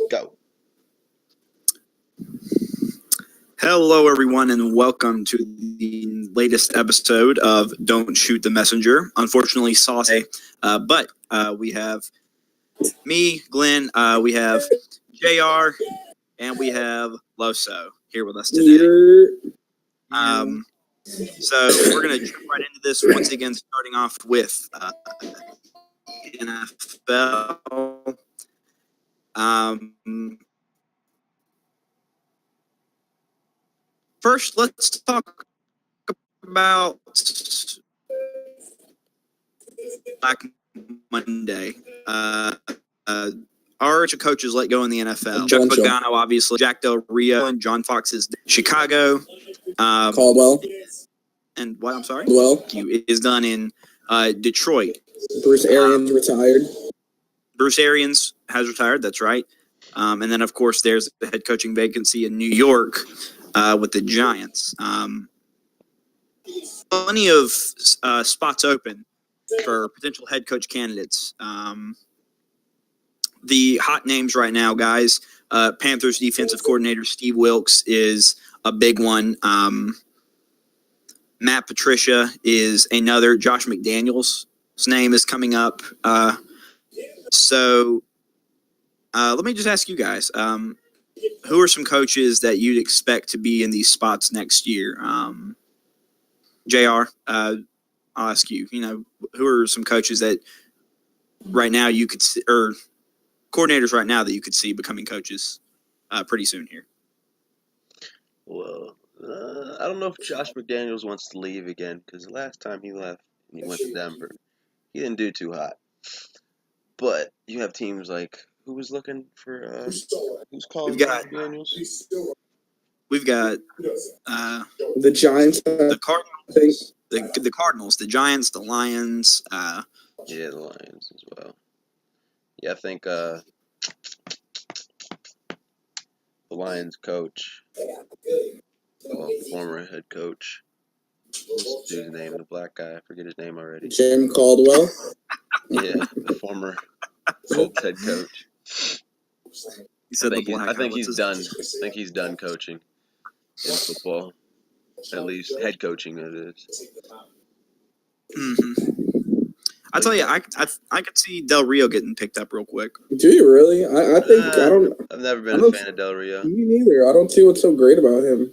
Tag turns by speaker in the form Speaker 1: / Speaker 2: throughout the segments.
Speaker 1: Go.
Speaker 2: Hello, everyone, and welcome to the latest episode of Don't Shoot the Messenger. Unfortunately, Sauce, but we have me, Glenn, we have JR, and we have Loso here with us today. So we're going to jump right into this once again, starting off with NFL. First, let's talk about Black Monday. Our coaches let go in the NFL. Chuck Pagano, obviously, Jack Del Rio, and John Fox is Chicago.
Speaker 3: Caldwell.
Speaker 2: And what? I'm sorry?
Speaker 3: Well,
Speaker 2: is done in Detroit.
Speaker 3: Bruce Arians retired.
Speaker 2: Bruce Arians has retired. That's right. And then, of course, there's the head coaching vacancy in New York with the Giants. Plenty of spots open for potential head coach candidates. The hot names right now, guys, Panthers defensive coordinator Steve Wilks is a big one. Matt Patricia is another. Josh McDaniels' name is coming up. So let me just ask you guys, who are some coaches that you'd expect to be in these spots next year? JR, I'll ask you, who are some coaches that right now you could see, or coordinators right now that you could see becoming coaches pretty soon here?
Speaker 1: Well, I don't know if Josh McDaniels wants to leave again, because the last time he left and he went to Denver, he didn't do too hot. But you have teams like, who was looking for, who's calling McDaniels?
Speaker 2: We've got
Speaker 3: the Giants,
Speaker 2: the Cardinals, the Cardinals, the Giants, the Lions.
Speaker 1: Yeah, the Lions as well. Yeah, I think the Lions coach, former head coach, what's the dude's name? The black guy, I forget his name already.
Speaker 3: Jim Caldwell.
Speaker 1: Yeah, the former Colts head coach.
Speaker 2: You said
Speaker 1: I think he's done. I think he's done coaching in football. At least head coaching, it is.
Speaker 2: Mm-hmm. I tell you, I could see Del Rio getting picked up real quick.
Speaker 3: Do you really? I think I don't.
Speaker 1: I've never been a fan of Del Rio.
Speaker 3: Me neither. I don't see what's so great about him.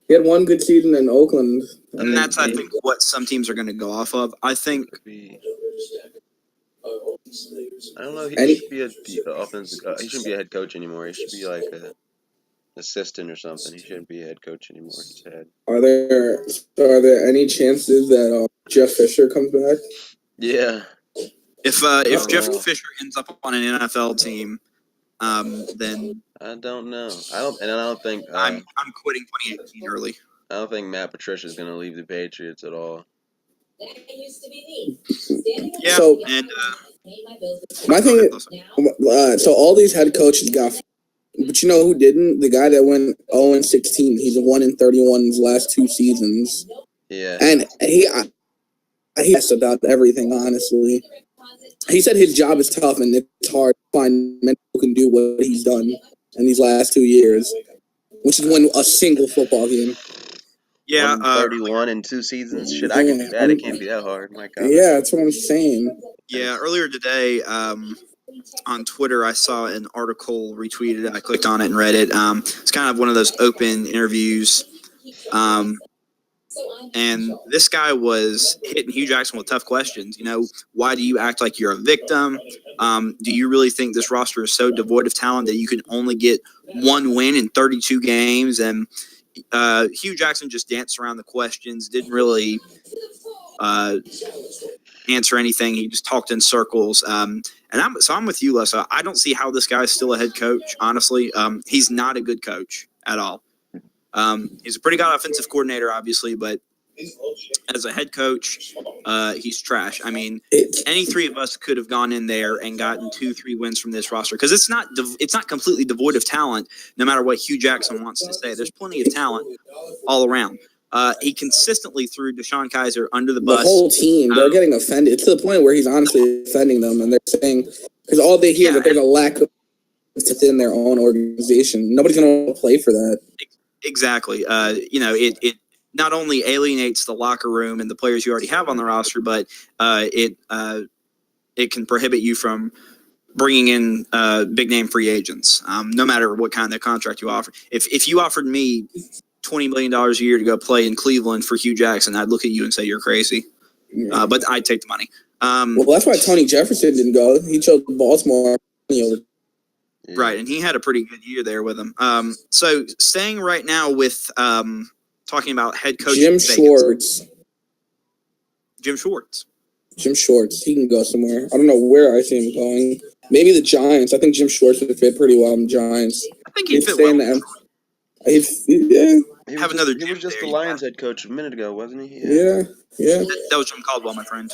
Speaker 3: He had one good season in Oakland,
Speaker 2: and that's I think what some teams are going to go off of. I think.
Speaker 1: I don't know. He should be a offensive. He shouldn't be a head coach anymore. He should be like a assistant or something. He shouldn't be a head coach anymore. He's head.
Speaker 3: Are there any chances that Jeff Fisher comes back?
Speaker 1: Yeah.
Speaker 2: If Jeff Fisher ends up on an NFL team, then
Speaker 1: I don't know. I don't think
Speaker 2: I'm quitting 2018 early.
Speaker 1: I don't think Matt Patricia is going to leave the Patriots at all.
Speaker 4: That used to be me.
Speaker 2: Yeah.
Speaker 3: So,
Speaker 2: and
Speaker 3: my thing is, so all these head coaches got, but you know who didn't? The guy that went 0-16. He's 1-31 in his last two seasons.
Speaker 1: Yeah.
Speaker 3: And he asked about everything, honestly. He said his job is tough and it's hard to find men who can do what he's done in these last 2 years, which is win a single football game.
Speaker 2: Yeah,
Speaker 1: 31 in 2 seasons. Shit, I can do that. It can't be that hard. My God.
Speaker 3: Yeah, that's what I'm saying.
Speaker 2: Yeah, earlier today on Twitter, I saw an article retweeted. I clicked on it and read it. It's kind of one of those open interviews. And this guy was hitting Hugh Jackson with tough questions. Why do you act like you're a victim? Do you really think this roster is so devoid of talent that you can only get one win in 32 games? And Hugh Jackson just danced around the questions, didn't really answer anything. He just talked in circles. And I'm with you, Lessa. I don't see how this guy is still a head coach, honestly. He's not a good coach at all. He's a pretty good offensive coordinator, obviously, but as a head coach, he's trash. I mean, any three of us could have gone in there and gotten 2-3 wins from this roster because it's not completely devoid of talent. No matter what Hugh Jackson wants to say, there's plenty of talent all around. He consistently threw Deshaun Kaiser under the bus.
Speaker 3: The whole team, they're getting offended. It's to the point where he's honestly offending them, and they're saying because all they hear is that there's a lack of within their own organization. Nobody's going to play for that.
Speaker 2: Exactly. It not only alienates the locker room and the players you already have on the roster, but it can prohibit you from bringing in big name free agents, no matter what kind of contract you offer. If you offered me $20 million a year to go play in Cleveland for Hugh Jackson, I'd look at you and say you're crazy. But I'd take the money.
Speaker 3: Well, that's why Tony Jefferson didn't go. He chose Baltimore.
Speaker 2: Right, and he had a pretty good year there with him. So staying right now with talking about head coach
Speaker 3: Jim Schwartz.
Speaker 2: Jim Schwartz.
Speaker 3: Jim Schwartz. He can go somewhere. I don't know where I see him going. Maybe the Giants. I think Jim Schwartz would fit pretty well in the Giants.
Speaker 2: I think he'd fit well.
Speaker 3: Yeah.
Speaker 1: He was just the Lions head coach a minute ago, wasn't he?
Speaker 3: Yeah.
Speaker 2: That was Jim Caldwell, my friend.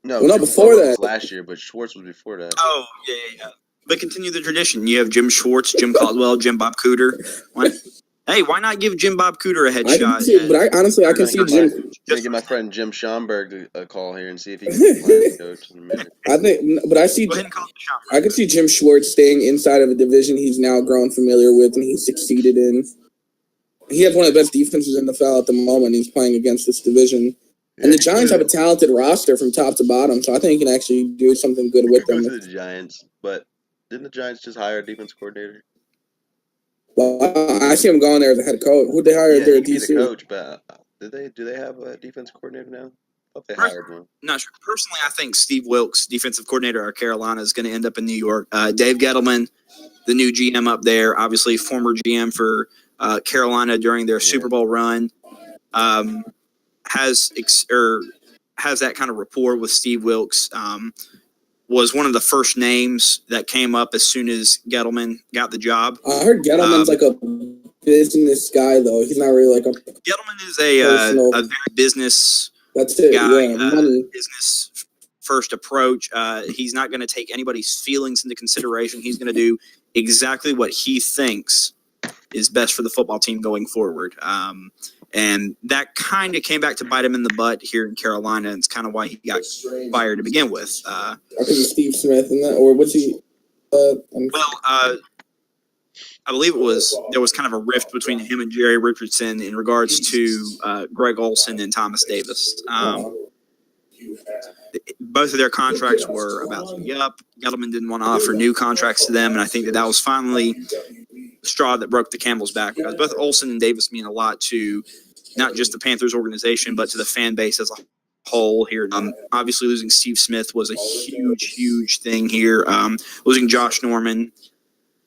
Speaker 3: No, before that.
Speaker 1: Was last year, but Schwartz was before that.
Speaker 2: Oh, yeah. But continue the tradition. You have Jim Schwartz, Jim Caldwell, Jim Bob Cooter. Why not give Jim Bob Cooter a headshot?
Speaker 3: I can see Jim.
Speaker 1: I'm gonna give my friend Jim Schomburg a call here and see if he can be Lions coach in a minute.
Speaker 3: I could see Jim Schwartz staying inside of a division he's now grown familiar with and he's succeeded in. He has one of the best defenses in the NFL at the moment. He's playing against this division. And the Giants have a talented roster from top to bottom, so I think he can actually do something good with them.
Speaker 1: Go to the Giants, but didn't the Giants just hire a defense coordinator?
Speaker 3: Well, I see him going there as a head coach. Who'd they hire there at DC?
Speaker 1: The coach, but do they have a defense coordinator now? I thought they hired one.
Speaker 2: Not sure. Personally, I think Steve Wilkes, defensive coordinator at Carolina, is going to end up in New York. Dave Gettleman, the new GM up there, obviously former GM for Carolina during their Super Bowl run, has that kind of rapport with Steve Wilkes. Was one of the first names that came up as soon as Gettleman got the job.
Speaker 3: I heard Gettleman's like a business guy, though. He's not really like a.
Speaker 2: Gettleman is a very business.
Speaker 3: That's it.
Speaker 2: Guy,
Speaker 3: yeah, money.
Speaker 2: Business first approach. He's not going to take anybody's feelings into consideration. He's going to do exactly what he thinks is best for the football team going forward. And that kind of came back to bite him in the butt here in Carolina, and it's kind of why he got fired to begin with.
Speaker 3: I think it's Steve Smith, or what's he?
Speaker 2: I believe there was kind of a rift between him and Jerry Richardson in regards to Greg Olson and Thomas Davis. Both of their contracts were about to be up. Gettleman didn't want to offer new contracts to them, and I think that was finally the straw that broke the camel's back, because both Olson and Davis mean a lot to not just the Panthers organization, but to the fan base as a whole here. Obviously, losing Steve Smith was a huge, huge thing here. Losing Josh Norman,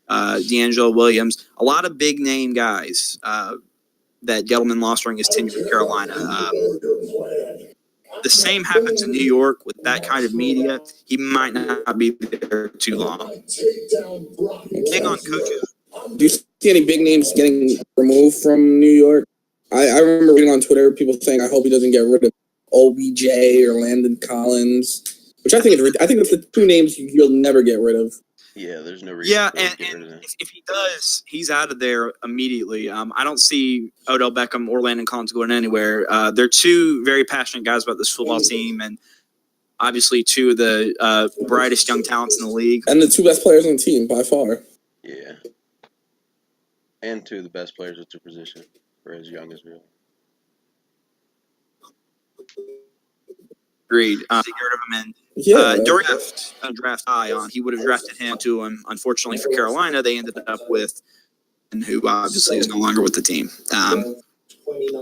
Speaker 2: D'Angelo Williams, a lot of big name guys that Gettleman lost during his tenure in Carolina. The same happens in New York with that kind of media. He might not be there too long. Hang on, coaches.
Speaker 3: Do you see any big names getting removed from New York? I remember reading on Twitter people saying, "I hope he doesn't get rid of OBJ or Landon Collins," which I think it's the two names you'll never get rid of.
Speaker 1: Yeah, there's no reason.
Speaker 2: Yeah, and if he does, he's out of there immediately. I don't see Odell Beckham or Landon Collins going anywhere. They're two very passionate guys about this football team, and obviously two of the brightest young talents in the league.
Speaker 3: And the two best players on the team, by far.
Speaker 1: Yeah. And two of the best players at their position for as young as real. Agreed.
Speaker 2: Get rid of him during draft high on. He would have drafted him to him. Unfortunately for Carolina, they ended up with who obviously is no longer with the team.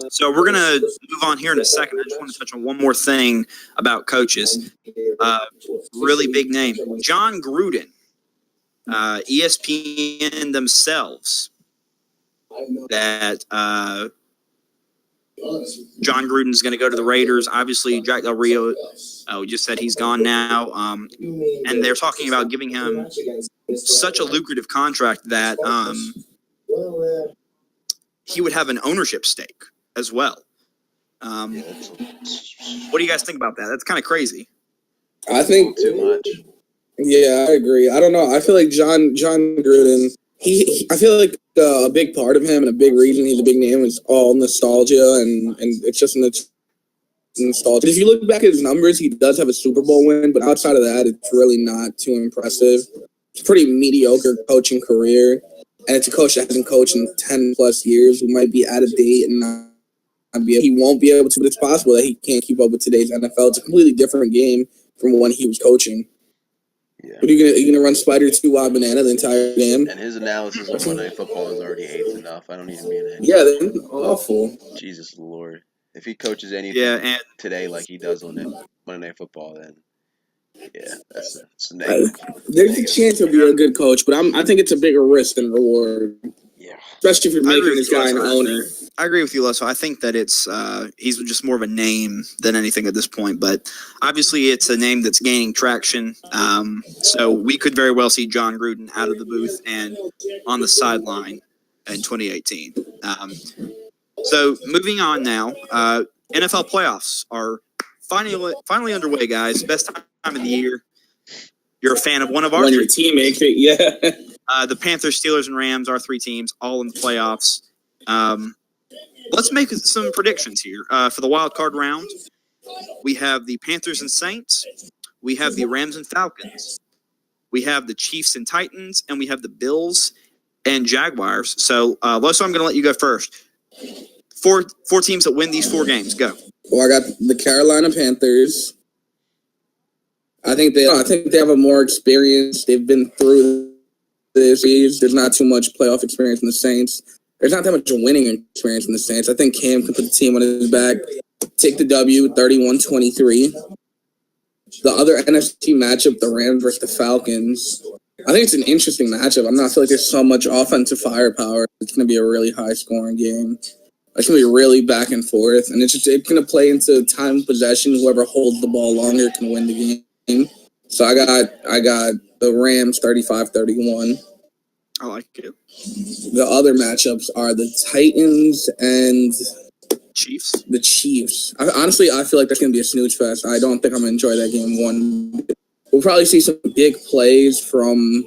Speaker 2: So we're going to move on here in a second. I just want to touch on one more thing about coaches. Really big name. John Gruden, ESPN themselves, that John Gruden's going to go to the Raiders. Obviously, Jack Del Rio just said he's gone now. And they're talking about giving him such a lucrative contract that he would have an ownership stake as well. What do you guys think about that? That's kind of crazy.
Speaker 3: I think
Speaker 1: too much.
Speaker 3: Yeah, I agree. I don't know. I feel like John Gruden, I feel like a big part of him and a big reason he's a big name is all nostalgia, and it's just nostalgia. If you look back at his numbers, he does have a Super Bowl win, but outside of that, it's really not too impressive. pretty mediocre coaching career, and it's a coach that hasn't coached in 10+ years, who might be out of date and not be. He won't be able to, but it's possible that he can't keep up with today's NFL. It's a completely different game from when he was coaching.
Speaker 1: Yeah.
Speaker 3: What are you gonna run Spider 2 Wild Banana the entire game?
Speaker 1: And his analysis on Monday Night Football is already AIDS enough. I don't need him being a head
Speaker 3: Yeah,
Speaker 1: coach.
Speaker 3: they're awful.
Speaker 1: Jesus Lord. If he coaches anything
Speaker 2: Yeah, and
Speaker 1: today like he does on Monday Night Football, then yeah, that's a negative.
Speaker 3: There's a chance he'll be a good coach, but I think it's a bigger risk than reward,
Speaker 1: Yeah.
Speaker 3: especially if you're
Speaker 2: I agree
Speaker 3: making
Speaker 2: with
Speaker 3: this
Speaker 2: you,
Speaker 3: guy an
Speaker 2: Leso.
Speaker 3: owner.
Speaker 2: I agree with you, Leso. I think that it's he's just more of a name than anything at this point. But obviously, it's a name that's gaining traction. So we could very well see John Gruden out of the booth and on the sideline in 2018. So moving on now, NFL playoffs are finally underway, guys. Best time of the year. You're a fan of one of our
Speaker 3: When your
Speaker 2: three
Speaker 3: team makes it, yeah.
Speaker 2: the Panthers, Steelers, and Rams, our three teams, all in the playoffs. Let's make some predictions here. For the wild card round, we have the Panthers and Saints. We have the Rams and Falcons. We have the Chiefs and Titans. And we have the Bills and Jaguars. So, Loso, I'm going to let you go first. Four teams that win these 4 games. Go.
Speaker 3: Well, I got the Carolina Panthers. I think they have a more experience. They've been through this. There's not too much playoff experience in the Saints. There's not that much winning experience in the Saints. I think Cam can put the team on his back, take the W, 31-23. The other NFC matchup, the Rams versus the Falcons. I think it's an interesting matchup. I feel like there's so much offensive firepower. It's going to be a really high-scoring game. It's going to be really back and forth, and it's going to play into time of possession. Whoever holds the ball longer can win the game. So I got the Rams 35-31.
Speaker 2: I like it.
Speaker 3: The other matchups are the Titans and
Speaker 2: Chiefs.
Speaker 3: the Chiefs. Honestly, I feel like that's going to be a snooze fest. I don't think I'm going to enjoy that game one. We'll probably see some big plays from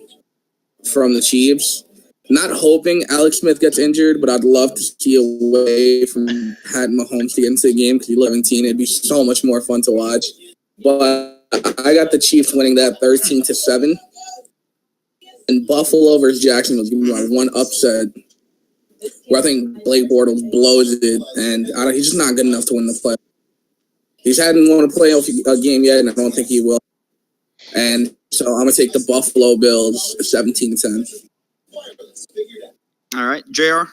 Speaker 3: the Chiefs. Not hoping Alex Smith gets injured, but I'd love to see a way from Pat Mahomes to get into the game because he's 17. It'd be so much more fun to watch. But I got the Chiefs winning that 13-7. And Buffalo versus Jacksonville is going to be my one upset where I think Blake Bortles blows it, and he's just not good enough to win the play. He's hadn't won a playoff game yet, and I don't think he will. And so I'm going to take the Buffalo Bills 17-10.
Speaker 2: All right. JR,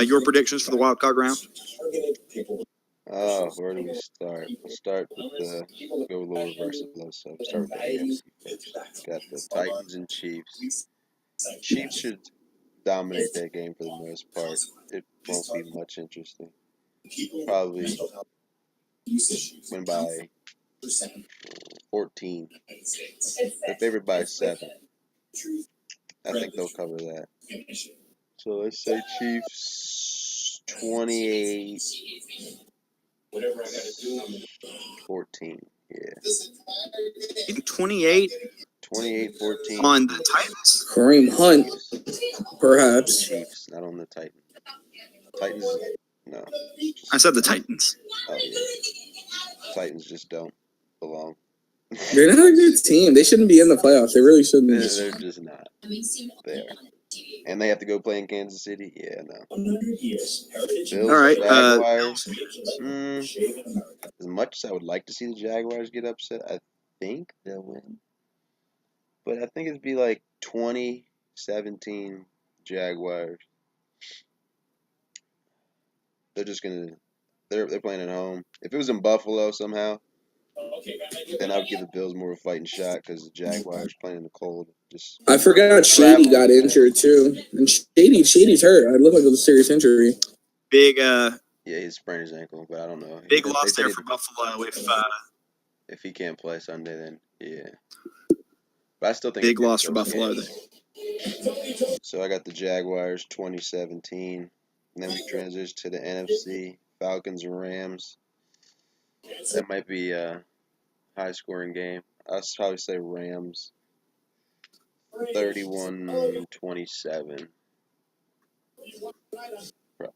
Speaker 2: your predictions for the wild card round?
Speaker 1: Where do we start? We'll start with go a little reverse of those. So start with the AFC first. Got the Titans and Chiefs. Chiefs should dominate that game for the most part. It won't be much interesting. Probably win by 14. They're favored by 7. I think they'll cover that. So let's say Chiefs 28. 14. Yeah.
Speaker 2: 28
Speaker 1: 28-14.
Speaker 2: on the Titans.
Speaker 3: Kareem Hunt,
Speaker 1: Chiefs.
Speaker 3: perhaps.
Speaker 1: Chiefs, not on the Titans. Titans, no.
Speaker 2: I said the Titans.
Speaker 1: Oh, yeah. Titans just don't belong.
Speaker 3: They're not a good team. They shouldn't be in the playoffs. They really shouldn't.
Speaker 1: They're just not there. And they have to go play in Kansas City? Yeah, no. Bills,
Speaker 2: All right.
Speaker 1: Jaguars. As much as I would like to see the Jaguars get upset, I think they'll win. But I think it'd be like 20-17 Jaguars. They're just gonna. They're playing at home. If it was in Buffalo somehow, then I would give the Bills more of a fighting shot because the Jaguars playing in the cold.
Speaker 3: I forgot Shady got injured too, and Shady's hurt. It looked like it was a serious injury.
Speaker 2: Big.
Speaker 1: Yeah, he sprained his ankle, but I don't know.
Speaker 2: Big loss there for Buffalo.
Speaker 1: If he can't play Sunday, then yeah. But I still think
Speaker 2: big loss for Buffalo.
Speaker 1: So I got the Jaguars 2017. And then we transition to the NFC, Falcons and Rams. That might be a high-scoring game. I'll probably say Rams 31-27.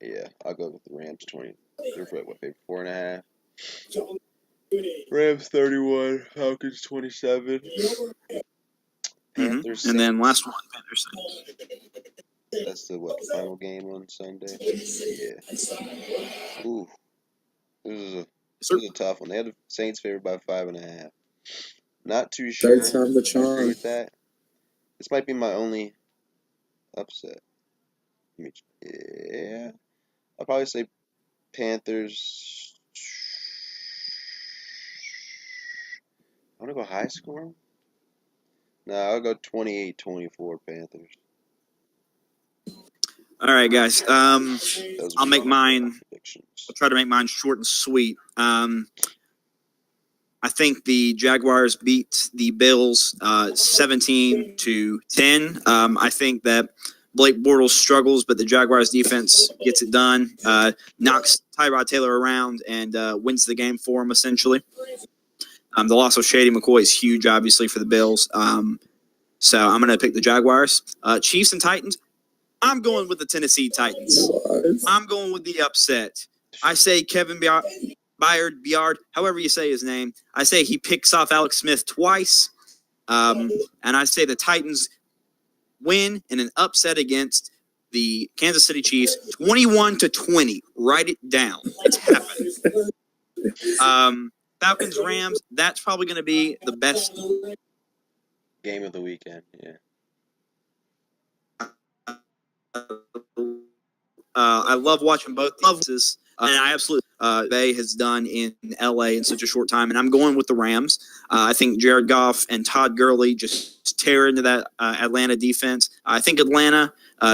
Speaker 1: Yeah, I'll go with the Rams 20. They're what, 4.5? Rams 31, Falcons 27. Panthers.
Speaker 2: And then
Speaker 1: Saints.
Speaker 2: last one, Panthers.
Speaker 1: That's the final game on Sunday. Yeah. Ooh, this is a tough one. They had the Saints favored by 5.5. Not too sure.
Speaker 3: Third time the
Speaker 1: I agree
Speaker 3: charm.
Speaker 1: with that. This might be my only upset. Yeah, I'll probably say Panthers. I want to go high score. No, I'll go 28-24 Panthers.
Speaker 2: All right, guys.
Speaker 1: Those
Speaker 2: I'll
Speaker 1: are
Speaker 2: make mine.
Speaker 1: predictions.
Speaker 2: I'll try to make mine short and sweet. I think the Jaguars beat the Bills 17-10. I think that Blake Bortles struggles, but the Jaguars defense gets it done, knocks Tyrod Taylor around, and wins the game for him, essentially. The loss of Shady McCoy is huge, obviously, for the Bills. So I'm going to pick the Jaguars. Chiefs and Titans, I'm going with the Tennessee Titans. I'm going with the upset. I say Kevin Byard, however you say his name. I say he picks off Alex Smith twice. And I say the Titans win in an upset against the Kansas City Chiefs, 21-20. Write it down. It's happening. Falcons, Rams, that's probably going to be the best
Speaker 1: Game of the weekend. Yeah.
Speaker 2: I love watching both of this, and I absolutely Bay has done in LA in such a short time, and I'm going with the Rams. I think Jared Goff and Todd Gurley just tear into that Atlanta defense. I think Atlanta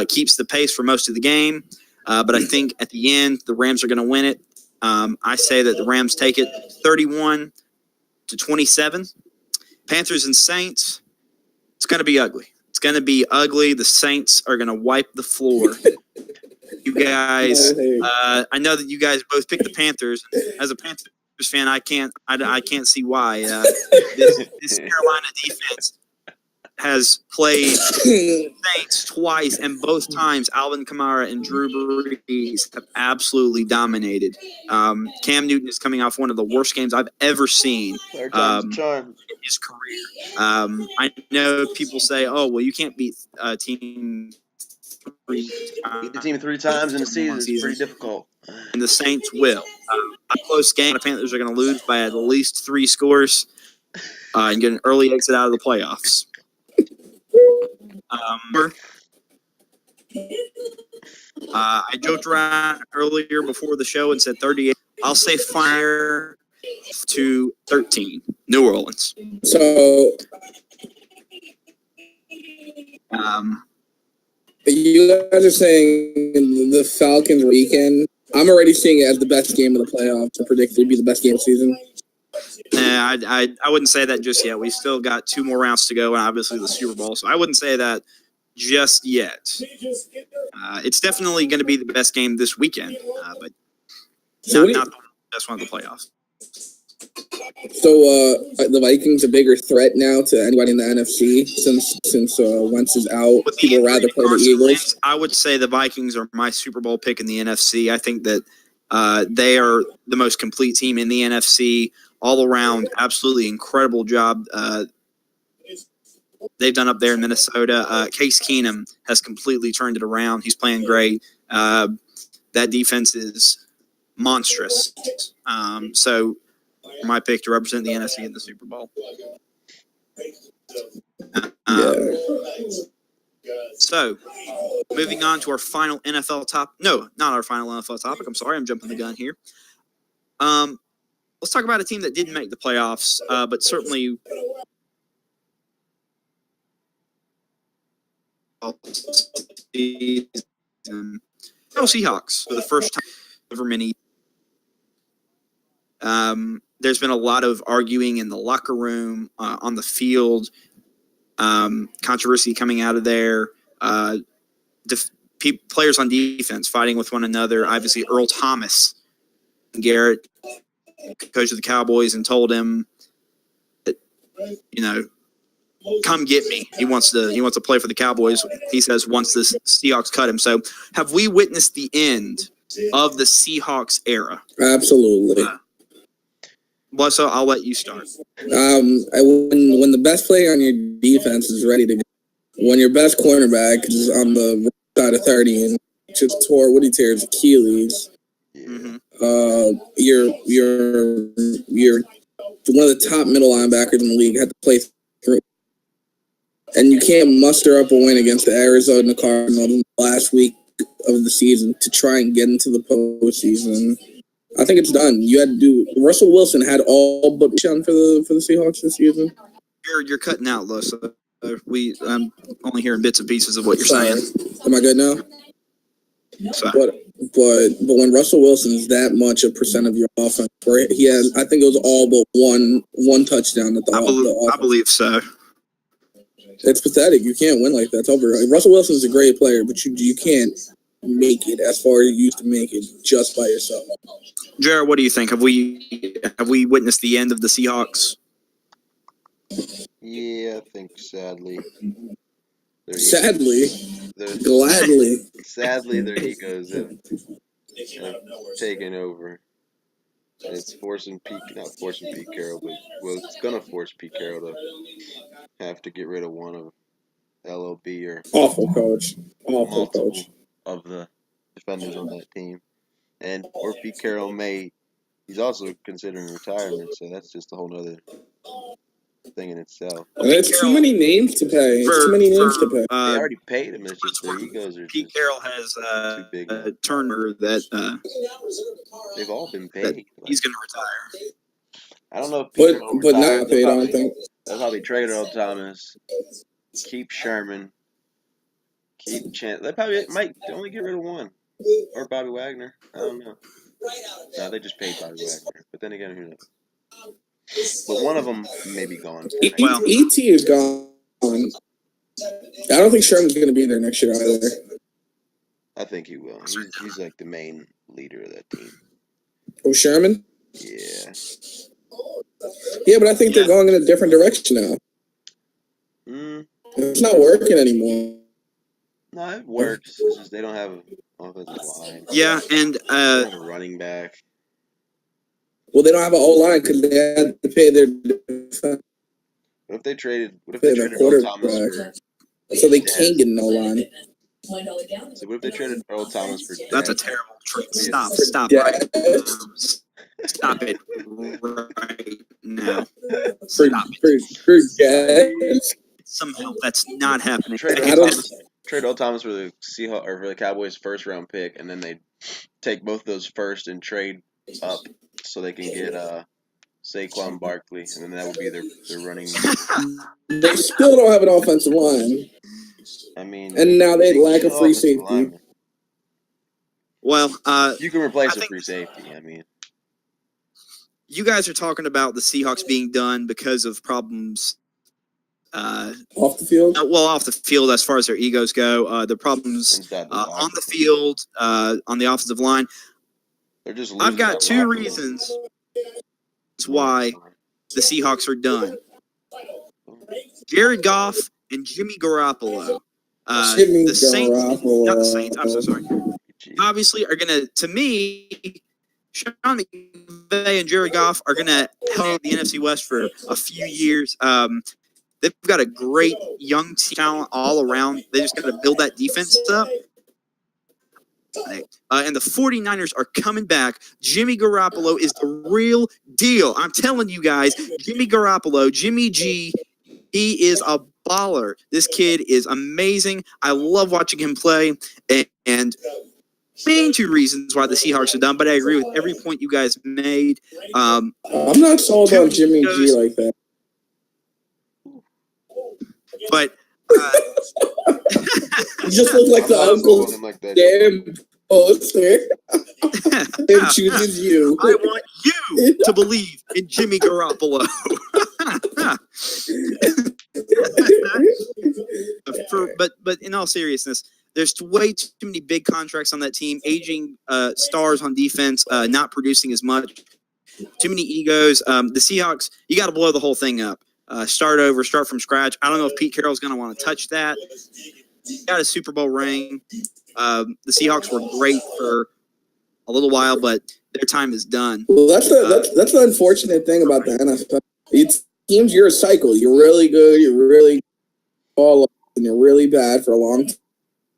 Speaker 2: keeps the pace for most of the game, but I think at the end the Rams are going to win it. I say that the Rams take it 31-27. Panthers and Saints, it's going to be ugly. It's going to be ugly. The Saints are going to wipe the floor. You guys, I know that you guys both picked the Panthers. As a Panthers fan, I can't see why. This Carolina defense has played Saints twice, and both times Alvin Kamara and Drew Brees have absolutely dominated. Cam Newton is coming off one of the worst games I've ever seen
Speaker 1: Third time's a charm.
Speaker 2: in his career. I know people say, "Oh, well, you can't beat a team 3 times."
Speaker 1: Beat the team 3 times in a season is pretty difficult.
Speaker 2: And the Saints will. A close game. The Panthers are going to lose by at least 3 scores and get an early exit out of the playoffs. I joked around earlier before the show and said 38. I'll say fire to 13. New Orleans.
Speaker 3: So you guys are saying the Falcons weekend. I'm already seeing it as the best game of the playoffs to predict it would be the best game of the season.
Speaker 2: Nah, I wouldn't say that just yet. We still got 2 more rounds to go, and obviously the Super Bowl. So I wouldn't say that just yet. It's definitely going to be the best game this weekend, but not the best one of the playoffs.
Speaker 3: So the Vikings a bigger threat now to anybody in the NFC since Wentz is out.
Speaker 2: With
Speaker 3: People rather play the Eagles.
Speaker 2: I would say the Vikings are my Super Bowl pick in the NFC. I think that they are the most complete team in the NFC. All around, absolutely incredible job they've done up there in Minnesota. Case Keenum has completely turned it around. He's playing great. That defense is monstrous. So my pick to represent the NFC in the Super Bowl. So, moving on to our final NFL topic. No, not our final NFL topic. I'm sorry, I'm jumping the gun here. Let's talk about a team that didn't make the playoffs, but certainly Seahawks for the first time ever many. There's been a lot of arguing in the locker room, on the field, controversy coming out of there. Players on defense fighting with one another. Obviously, Earl Thomas, Garrett, coach of the Cowboys, and told him that, come get me. He wants to play for the Cowboys. He says once the Seahawks cut him. So, have we witnessed the end of the Seahawks era?
Speaker 3: Absolutely.
Speaker 2: Loso, I'll let you start.
Speaker 3: When the best player on your defense is ready to go. When your best cornerback is on the right side of 30 and just tore what he tears Achilles,
Speaker 1: Yeah.
Speaker 3: you're one of the top middle linebackers in the league. Had to play through, and you can't muster up a win against the Arizona Cardinals in the last week of the season to try and get into the postseason. I think it's done. You had to do. Russell Wilson had all but done for the Seahawks this season.
Speaker 2: You're cutting out, Loso. I'm only hearing bits and pieces of what you're
Speaker 3: Sorry.
Speaker 2: saying.
Speaker 3: Am I good now?
Speaker 2: So,
Speaker 3: But when Russell Wilson is that much a percent of your offense, where he has, I think it was all but one touchdown at the
Speaker 2: I
Speaker 3: offense.
Speaker 2: believe so.
Speaker 3: It's pathetic. You can't win like that. It's over. Russell Wilson is a great player, but you can't make it as far as you used to make it just by yourself.
Speaker 2: JR, what do you think? Have we witnessed the end of the Seahawks?
Speaker 1: Yeah, I think sadly.
Speaker 3: Sadly,
Speaker 1: Their,
Speaker 3: gladly.
Speaker 1: sadly, their egos have taken over. And it's not forcing Pete Carroll, but it's gonna force Pete Carroll to have to get rid of one of LOB or
Speaker 3: Awful coach. Awful
Speaker 1: multiple
Speaker 3: coach.
Speaker 1: of the defenders on that team. Or Pete Carroll he's also considering retirement, so that's just a whole other thing in itself.
Speaker 3: And it's too many names to pay. It's too many names to pay.
Speaker 1: They already paid him. It's just their egos are
Speaker 2: Pete
Speaker 1: just
Speaker 2: Carroll has
Speaker 1: too big.
Speaker 2: a Turner that
Speaker 1: They've all been paid.
Speaker 2: he's going to retire.
Speaker 1: I don't know if Pete Carroll
Speaker 3: But
Speaker 1: retires.
Speaker 3: not paid, I don't think.
Speaker 1: They'll probably trade Earl Thomas, keep Sherman, keep Chance. They probably might only get rid of one. Or Bobby Wagner. I don't know. No, they just paid Bobby Wagner. But then again, who knows? But one of them may be gone.
Speaker 2: Well,
Speaker 3: ET is gone. I don't think Sherman's going to be there next year either.
Speaker 1: I think he will. He's like the main leader of that team.
Speaker 3: Oh, Sherman?
Speaker 1: Yeah.
Speaker 3: Yeah, but I think they're going in a different direction now. It's not working anymore.
Speaker 1: No, it works. It's just they don't have an offensive line.
Speaker 2: Yeah, and
Speaker 1: they don't have a running back.
Speaker 3: Well, they don't have an O-line because they had to pay their defense.
Speaker 1: What if they traded
Speaker 3: their
Speaker 1: Earl Thomas for...
Speaker 3: So they can't get an O-line.
Speaker 1: So what if they traded Earl Thomas for...
Speaker 2: That's a terrible trade. Stop right now. Stop it right now. Stop it. Somehow that's not happening.
Speaker 1: Trade Earl Thomas for the Seahawks or for the Cowboys' first-round pick, and then they take both those first and trade up so they can get Saquon Barkley, and then that would be their running.
Speaker 3: They still don't have an offensive line.
Speaker 1: I mean,
Speaker 3: and now they lack a free safety.
Speaker 1: Lineman.
Speaker 2: Well,
Speaker 1: you can replace a free safety. I mean,
Speaker 2: you guys are talking about the Seahawks being done because of problems.
Speaker 3: Off the field?
Speaker 2: Off the field as far as their egos go. The problems on the field, on the offensive line.
Speaker 1: They're just
Speaker 2: I've got two reasons why the Seahawks are done. Jared Goff and Jimmy Garoppolo. Not the Saints, I'm so sorry. Obviously are going to me, Sean McVay and Jared Goff are going to help the NFC West for a few years. They've got a great young talent all around. They just got to build that defense up. And the 49ers are coming back. Jimmy Garoppolo is the real deal. I'm telling you guys, Jimmy Garoppolo, Jimmy G, he is a baller. This kid is amazing. I love watching him play. And main two reasons why the Seahawks are done, but I agree with every point you guys made.
Speaker 3: I'm not sold on Jimmy G like that.
Speaker 2: But
Speaker 3: you just look like the Uncle Sam poster. It chooses you.
Speaker 2: I want you to believe in Jimmy Garoppolo. But in all seriousness, there's way too many big contracts on that team, aging stars on defense, not producing as much. Too many egos. The Seahawks, you got to blow the whole thing up. Start over, start from scratch. I don't know if Pete Carroll's going to want to touch that. He got a Super Bowl ring. The Seahawks were great for a little while, but their time is done.
Speaker 3: Well, that's the unfortunate thing about the NFL. It seems you're a cycle. You're really good. You're really fall off and you're really bad for a long time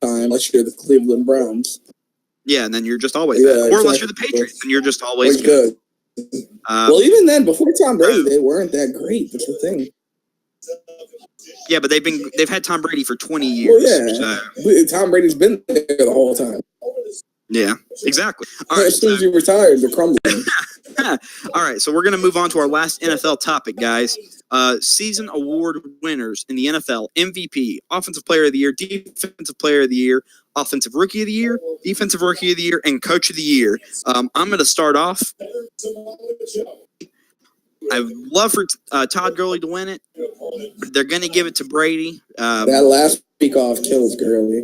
Speaker 3: unless you're the Cleveland Browns.
Speaker 2: Yeah, and then you're just always
Speaker 3: Yeah,
Speaker 2: bad. Or unless you're
Speaker 3: exactly.
Speaker 2: the Patriots, and you're just always
Speaker 3: Always
Speaker 2: good.
Speaker 3: good. Well, even then, before Tom Brady, they weren't that great. That's the thing.
Speaker 2: Yeah, but they've had Tom Brady for 20
Speaker 3: Well,
Speaker 2: years.
Speaker 3: yeah.
Speaker 2: So,
Speaker 3: Tom Brady's been there the whole time.
Speaker 2: yeah, exactly. All right,
Speaker 3: As soon as he retired, they're crumbling.
Speaker 2: all right, so we're going to move on to our last NFL topic, guys. Season award winners in the NFL: MVP, Offensive Player of the Year, Defensive Player of the Year, Offensive Rookie of the Year, Defensive Rookie of the Year, and Coach of the Year. I'm going to start off. I'd love for Todd Gurley to win it. They're going to give it to Brady.
Speaker 3: That last week off kills Gurley.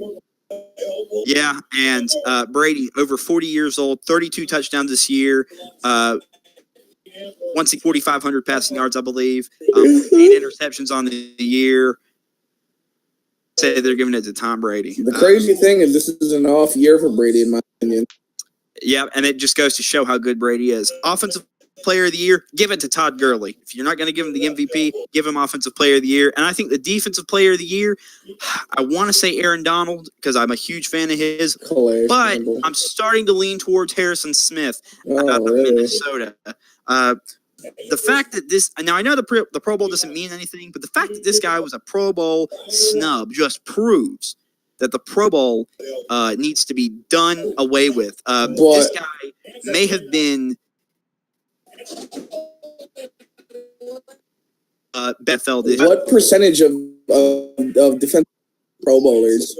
Speaker 2: Yeah, and Brady, over 40 years old, 32 touchdowns this year, 4,500 passing yards, I believe, 8 interceptions on the year. Say they're giving it to Tom Brady.
Speaker 3: The crazy thing is this is an off year for Brady, in my opinion.
Speaker 2: Yeah, and it just goes to show how good Brady is. Offensive Player of the Year, give it to Todd Gurley. If you're not going to give him the MVP, give him Offensive Player of the Year. And I think the Defensive Player of the Year, I want to say Aaron Donald because I'm a huge fan of his, but I'm starting to lean towards Harrison Smith out of Minnesota. The fact that now I know the Pro Bowl doesn't mean anything, but the fact that this guy was a Pro Bowl snub just proves that the Pro Bowl needs to be done away with. This guy may have been Bethel.
Speaker 3: What percentage of defensive Pro Bowlers?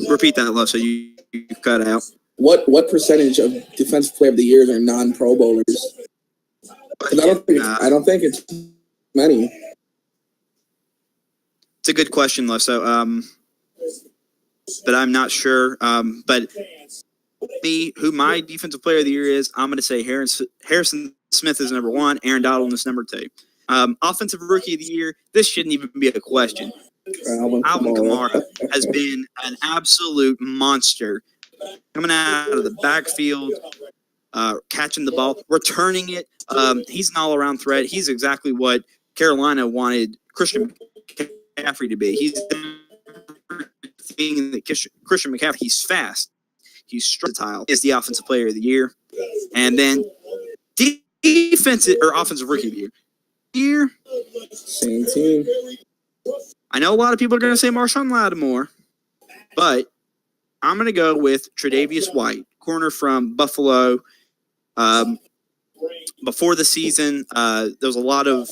Speaker 2: Repeat that, Love, so you cut out.
Speaker 3: What percentage of Defensive Player of the Years are non-Pro Bowlers? I don't think it's many.
Speaker 2: It's a good question, Loso. But I'm not sure. But who my Defensive Player of the Year is, I'm going to say Harrison Smith is number 1. Aaron Donald is number 2. Offensive Rookie of the Year, this shouldn't even be a question. Alvin Kamara has been an absolute monster. Coming out of the backfield, catching the ball, returning it. He's an all-around threat. He's exactly what Carolina wanted Christian McCaffrey to be. He's being Christian McCaffrey. He's fast. He's versatile. Is the Offensive Player of the Year, and then defensive or Offensive Rookie of the Year.
Speaker 3: Same team.
Speaker 2: I know a lot of people are going to say Marshawn Lattimore, but I'm going to go with Tre'Davious White, corner from Buffalo. Before the season, there was a lot of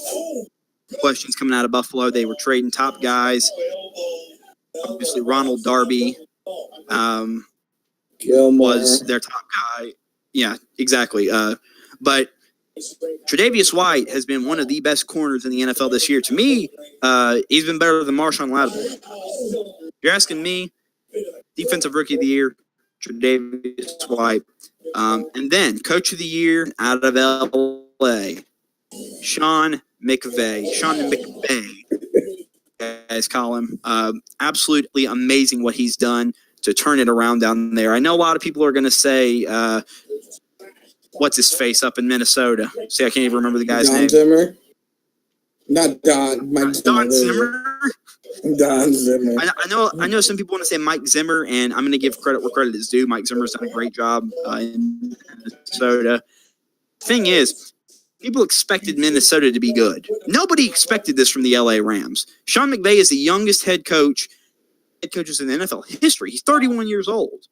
Speaker 2: questions coming out of Buffalo. They were trading top guys. Obviously, Ronald Darby was their top guy. Yeah, exactly. But Tre'Davious White has been one of the best corners in the NFL this year. To me, he's been better than Marshawn Lattimore. If you're asking me, Defensive Rookie of the Year, Tre'Davious White. And then Coach of the Year out of L.A., Sean McVay. Sean McVay, guys call him. Absolutely amazing what he's done to turn it around down there. I know a lot of people are going to say, what's his face up in Minnesota? See, I can't even remember the guy's name.
Speaker 3: Zimmer? Not Don.
Speaker 2: Don Zimmer?
Speaker 3: Don Zimmer.
Speaker 2: I know some people want to say Mike Zimmer, and I'm going to give credit where credit is due. Mike Zimmer's done a great job in Minnesota. Thing is, people expected Minnesota to be good. Nobody expected this from the LA Rams. Sean McVay is the youngest head coaches in the NFL history. He's 31 years old.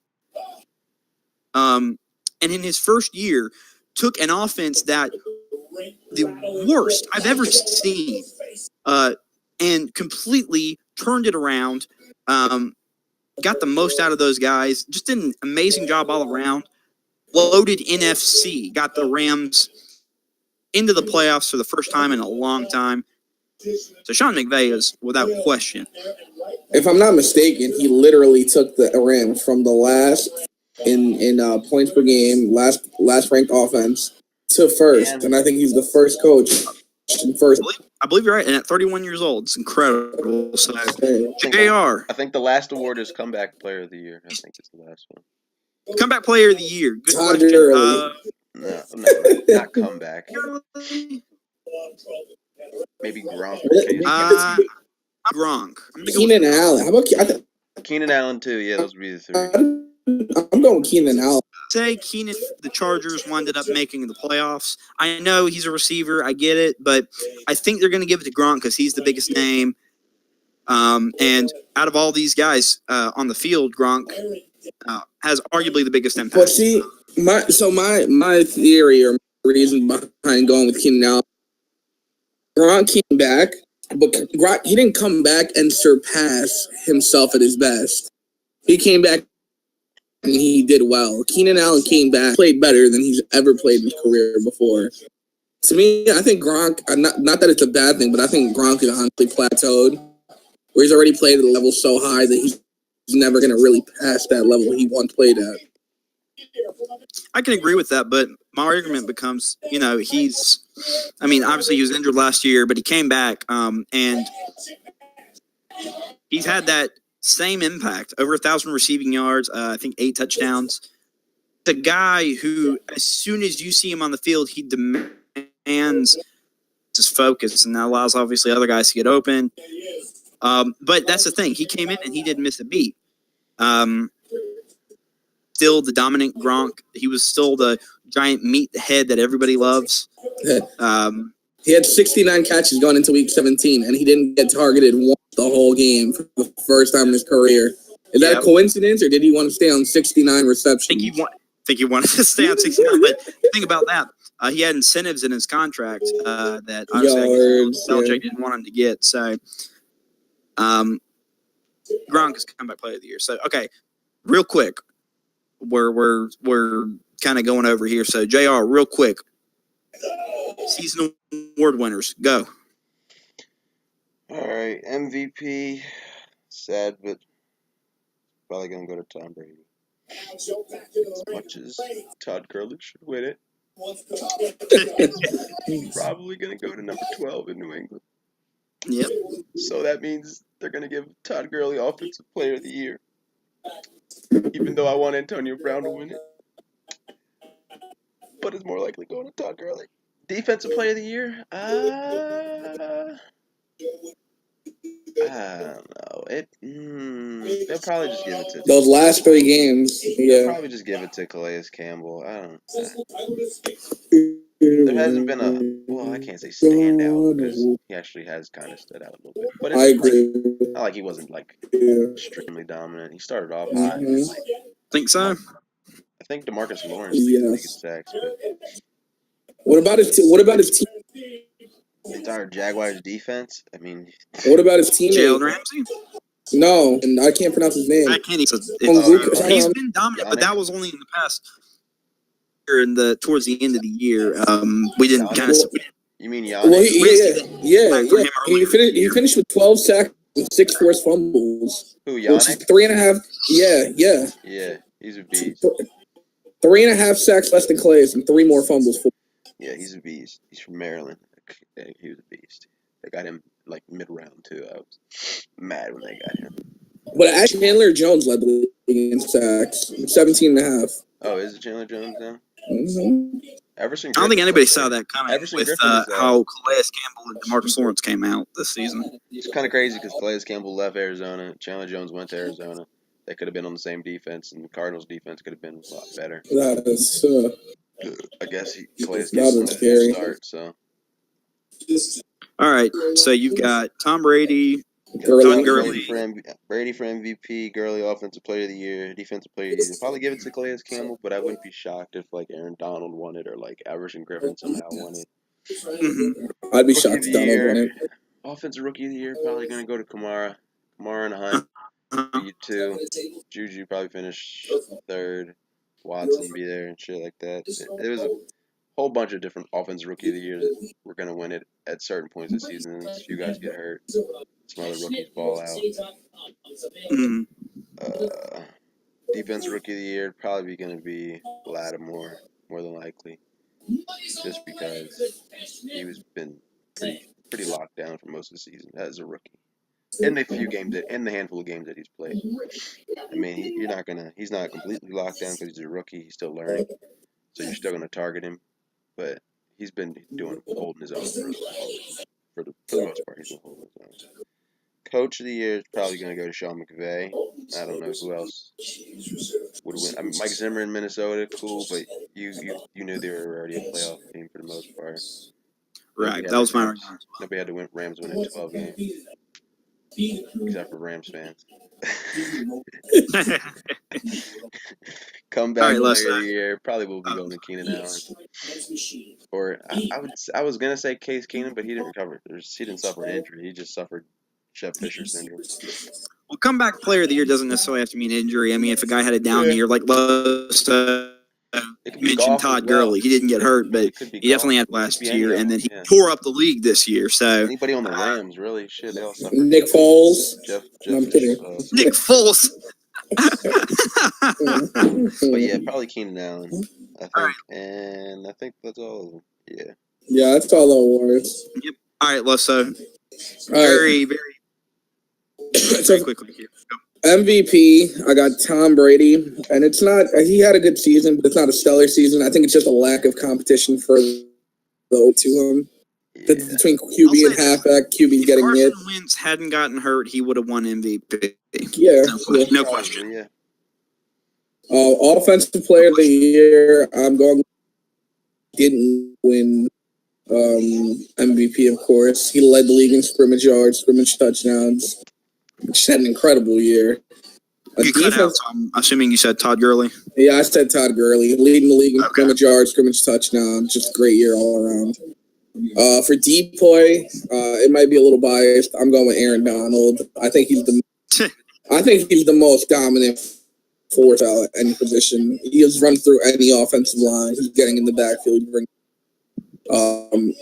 Speaker 2: And in his first year, took an offense that the worst I've ever seen, and completely turned it around. Got the most out of those guys. Just did an amazing job all around. Loaded NFC. Got the Rams into the playoffs for the first time in a long time. So Sean McVay is without question.
Speaker 3: If I'm not mistaken, he literally took the Rams from the last in points per game, last ranked offense to first, and I think he's the first coach.
Speaker 2: I believe you're right, and at 31 years old, it's incredible. So, JR.
Speaker 1: I think the last award is Comeback Player of the Year. I think it's the last one.
Speaker 2: Comeback Player of the Year. Good
Speaker 3: Todd
Speaker 2: question.
Speaker 3: Gurley.
Speaker 1: No, not comeback. Maybe Gronk.
Speaker 2: Gronk. I'm gonna go
Speaker 3: Keenan
Speaker 2: with
Speaker 3: Allen. How about
Speaker 1: Keenan Allen too. Yeah, those would be the three.
Speaker 3: I'm going with Keenan Allen.
Speaker 2: say Keenan. The Chargers ended up making the playoffs. I know he's a receiver. I get it, but I think they're going to give it to Gronk because he's the biggest name. And out of all these guys on the field, Gronk has arguably the biggest impact.
Speaker 3: But see, my theory or my reason behind going with Keenan Allen, Gronk came back, but Gronk, he didn't come back and surpass himself at his best. He came back and he did well. Keenan Allen came back, played better than he's ever played in his career before. To me, I think Gronk, not that it's a bad thing, but I think Gronk is honestly plateaued, where he's already played at a level so high that he's never going to really pass that level he once played at.
Speaker 2: I can agree with that, but my argument becomes, obviously he was injured last year, but he came back, and he's had that same impact, over 1,000 receiving yards, I think 8 touchdowns. The guy who, as soon as you see him on the field, he demands his focus, and that allows obviously other guys to get open. But that's the thing. He came in and he didn't miss a beat. Still the dominant Gronk. He was still the giant meathead that everybody loves.
Speaker 3: He had 69 catches going into week 17, and he didn't get targeted once the whole game for the first time in his career. Is that a coincidence, or did he want to stay on 69 receptions?
Speaker 2: I think he wanted to stay on 69, but think about that. He had incentives in his contract that obviously Belichick didn't want him to get. So Gronk is comeback player of the year. So, okay, real quick, we're kind of going over here. So, JR, real quick, season award winners, go.
Speaker 1: All right, MVP. Sad, but probably gonna go to Tom Brady. As much as Todd Gurley should win it, probably gonna go to number 12 in New England.
Speaker 2: Yep.
Speaker 1: So that means they're gonna give Todd Gurley Offensive Player of the Year, even though I want Antonio Brown to win it. But it's more likely going to Todd Gurley. Defensive Player of the Year? I don't know. They'll probably just give it to
Speaker 3: those last 3 games.
Speaker 1: They'll probably just give it to Calais Campbell. I don't know. There hasn't been I can't say standout because he actually has kind of stood out a little bit. But
Speaker 3: I agree.
Speaker 1: Not like he wasn't extremely dominant. He started off hot.
Speaker 2: Think so?
Speaker 1: I think DeMarcus Lawrence leads the league in sacks. But
Speaker 3: what about his team?
Speaker 1: The entire Jaguars defense. I mean,
Speaker 3: what about his teammate?
Speaker 2: Jalen Ramsey?
Speaker 3: No, and I can't pronounce his name.
Speaker 2: I can't even. He's been dominant, but that was only in the past year. Towards the end of the year, we didn't kind of.
Speaker 1: You mean Giannis?
Speaker 3: Well, He finished with 12 sacks and 6 forced fumbles.
Speaker 1: Who, Giannis?
Speaker 3: Which is 3.5. Yeah.
Speaker 1: Yeah, he's a beast.
Speaker 3: 3.5 sacks less than Clay's and 3 more fumbles.
Speaker 1: Yeah, he's a beast. He's from Maryland. He was a beast. They got him mid-round too. I was mad when they got him.
Speaker 3: But actually, Chandler Jones led the league in sacks, 17.5.
Speaker 1: Oh, is it Chandler Jones now?
Speaker 3: Mm-hmm.
Speaker 2: I don't think anybody saw that coming with how Calais Campbell and DeMarcus Lawrence came out this season.
Speaker 1: It's kind of crazy because Calais Campbell left Arizona. Chandler Jones went to Arizona. They could have been on the same defense, and the Cardinals' defense could have been a lot better.
Speaker 3: That is,
Speaker 1: I guess Calais Campbell had a start, so.
Speaker 2: All right, so you've got Tom Brady,
Speaker 1: Brady for MVP, Gurley Offensive Player of the Year, Defensive Player of the Year. Probably give it to Calais Campbell, but I wouldn't be shocked if Aaron Donald won it or Everson Griffin somehow won it.
Speaker 3: Mm-hmm. I'd be shocked if Donald won it.
Speaker 1: Offensive Rookie of the Year probably going to go to Kamara. Kamara and Hunt be 2. Juju probably finish 3rd. Watson be there and shit like that. It was a whole bunch of different Offensive Rookie of the Year that were going to win it at certain points this season. And a few guys get hurt. Some other rookies ball out. Defensive Rookie of the Year probably going to be Lattimore, more than likely. Just because he was been pretty locked down for most of the season as a rookie. In the handful of games that he's played. I mean, he's not completely locked down because he's a rookie. He's still learning. So you're still going to target him. But he's been holding his own for the most part. He's been holding his own. Coach of the year is probably going to go to Sean McVay. I don't know who else would win. I mean, Mike Zimmer in Minnesota, cool, but you knew they were already a playoff team for the most part.
Speaker 2: Right. That was my argument.
Speaker 1: Nobody had the Rams winning 12 games, except for Rams fans.
Speaker 2: All
Speaker 1: Comeback
Speaker 2: right, let's.
Speaker 1: player of the year probably will be going to Keenan Allen. Or I was gonna say Case Keenum, but he didn't recover. He didn't suffer an injury. He just suffered Jeff Fisher syndrome.
Speaker 2: Well, comeback player of the year doesn't necessarily have to mean injury. I mean, if a guy had a down year, like Loso mentioned Todd Gurley, he didn't get hurt, but he definitely had last year, and then he tore up the league this year. So
Speaker 1: anybody on the Rams, really, shit, they all suffered.
Speaker 3: Nick Foles.
Speaker 1: Jeff
Speaker 3: No, I'm kidding.
Speaker 2: Nick Foles.
Speaker 1: But yeah, probably Keenan Allen, I think,
Speaker 2: All right.
Speaker 1: and I think that's all of them. Yeah.
Speaker 3: Yeah, that's all the awards.
Speaker 2: Yep. All right, Loso.
Speaker 3: All
Speaker 2: Very
Speaker 3: So
Speaker 2: quickly here. Go.
Speaker 3: MVP, I got Tom Brady, and it's not. He had a good season, but it's not a stellar season. I think it's just a lack of competition for the to him.
Speaker 1: Yeah.
Speaker 3: Between QB and halfback, QB getting
Speaker 2: Carson
Speaker 3: it.
Speaker 2: Wentz hadn't gotten hurt, he would have won MVP.
Speaker 3: Yeah,
Speaker 2: No question.
Speaker 1: Yeah.
Speaker 3: Offensive player of the year, I'm going. Didn't win MVP, of course. He led the league in scrimmage yards, scrimmage touchdowns. Just had an incredible year.
Speaker 2: You cut out, so I'm assuming you said Todd Gurley.
Speaker 3: Yeah, I said Todd Gurley, leading the league in scrimmage yards, scrimmage touchdowns. Just a great year all around. For Depoy, it might be a little biased. I'm going with Aaron Donald. I think he's the most dominant force out at any position. He has run through any offensive line. He's getting in the backfield.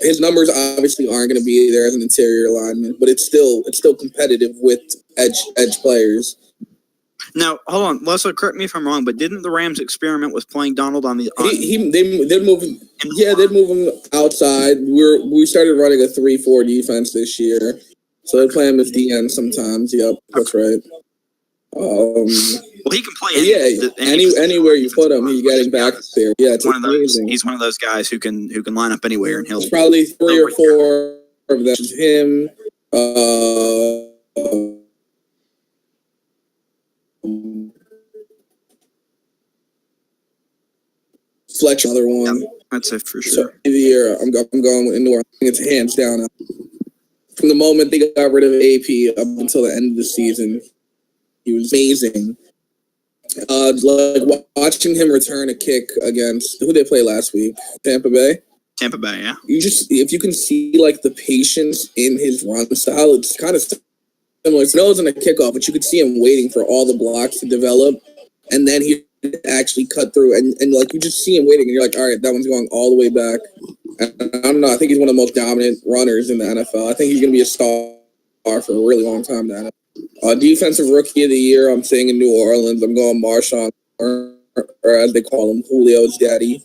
Speaker 3: His numbers obviously aren't going to be there as an interior lineman, but it's still competitive with edge players.
Speaker 2: Now, hold on. Leslie, correct me if I'm wrong, but didn't the Rams experiment with playing Donald on the?
Speaker 3: They'd move him. Yeah, they'd move him outside. We started running a 3-4 defense this year, so they'd play him as DN sometimes. Yep, that's right.
Speaker 2: Well, he can play
Speaker 3: anywhere you put him, he's getting back there. Yeah, it's amazing.
Speaker 2: He's one of those guys who can line up anywhere, and he'll.
Speaker 3: There's probably 3 or 4 of them. Him. Fletcher, another one.
Speaker 2: That's it for sure.
Speaker 3: So, the year, I'm going with New Orleans. I think it's hands down. From the moment they got rid of AP up until the end of the season, he was amazing. Like watching him return a kick against who they play last week, Tampa Bay.
Speaker 2: Tampa Bay, yeah.
Speaker 3: If you can see like the patience in his run style, it's kind of similar. It wasn't a kickoff, but you could see him waiting for all the blocks to develop, and then he actually cut through, and like you just see him waiting, and you're like, all right, that one's going all the way back. And I don't know. I think he's one of the most dominant runners in the NFL. I think he's going to be a star for a really long time now. Defensive rookie of the year, I'm saying in New Orleans, I'm going Marshawn, or as they call him, Julio's daddy.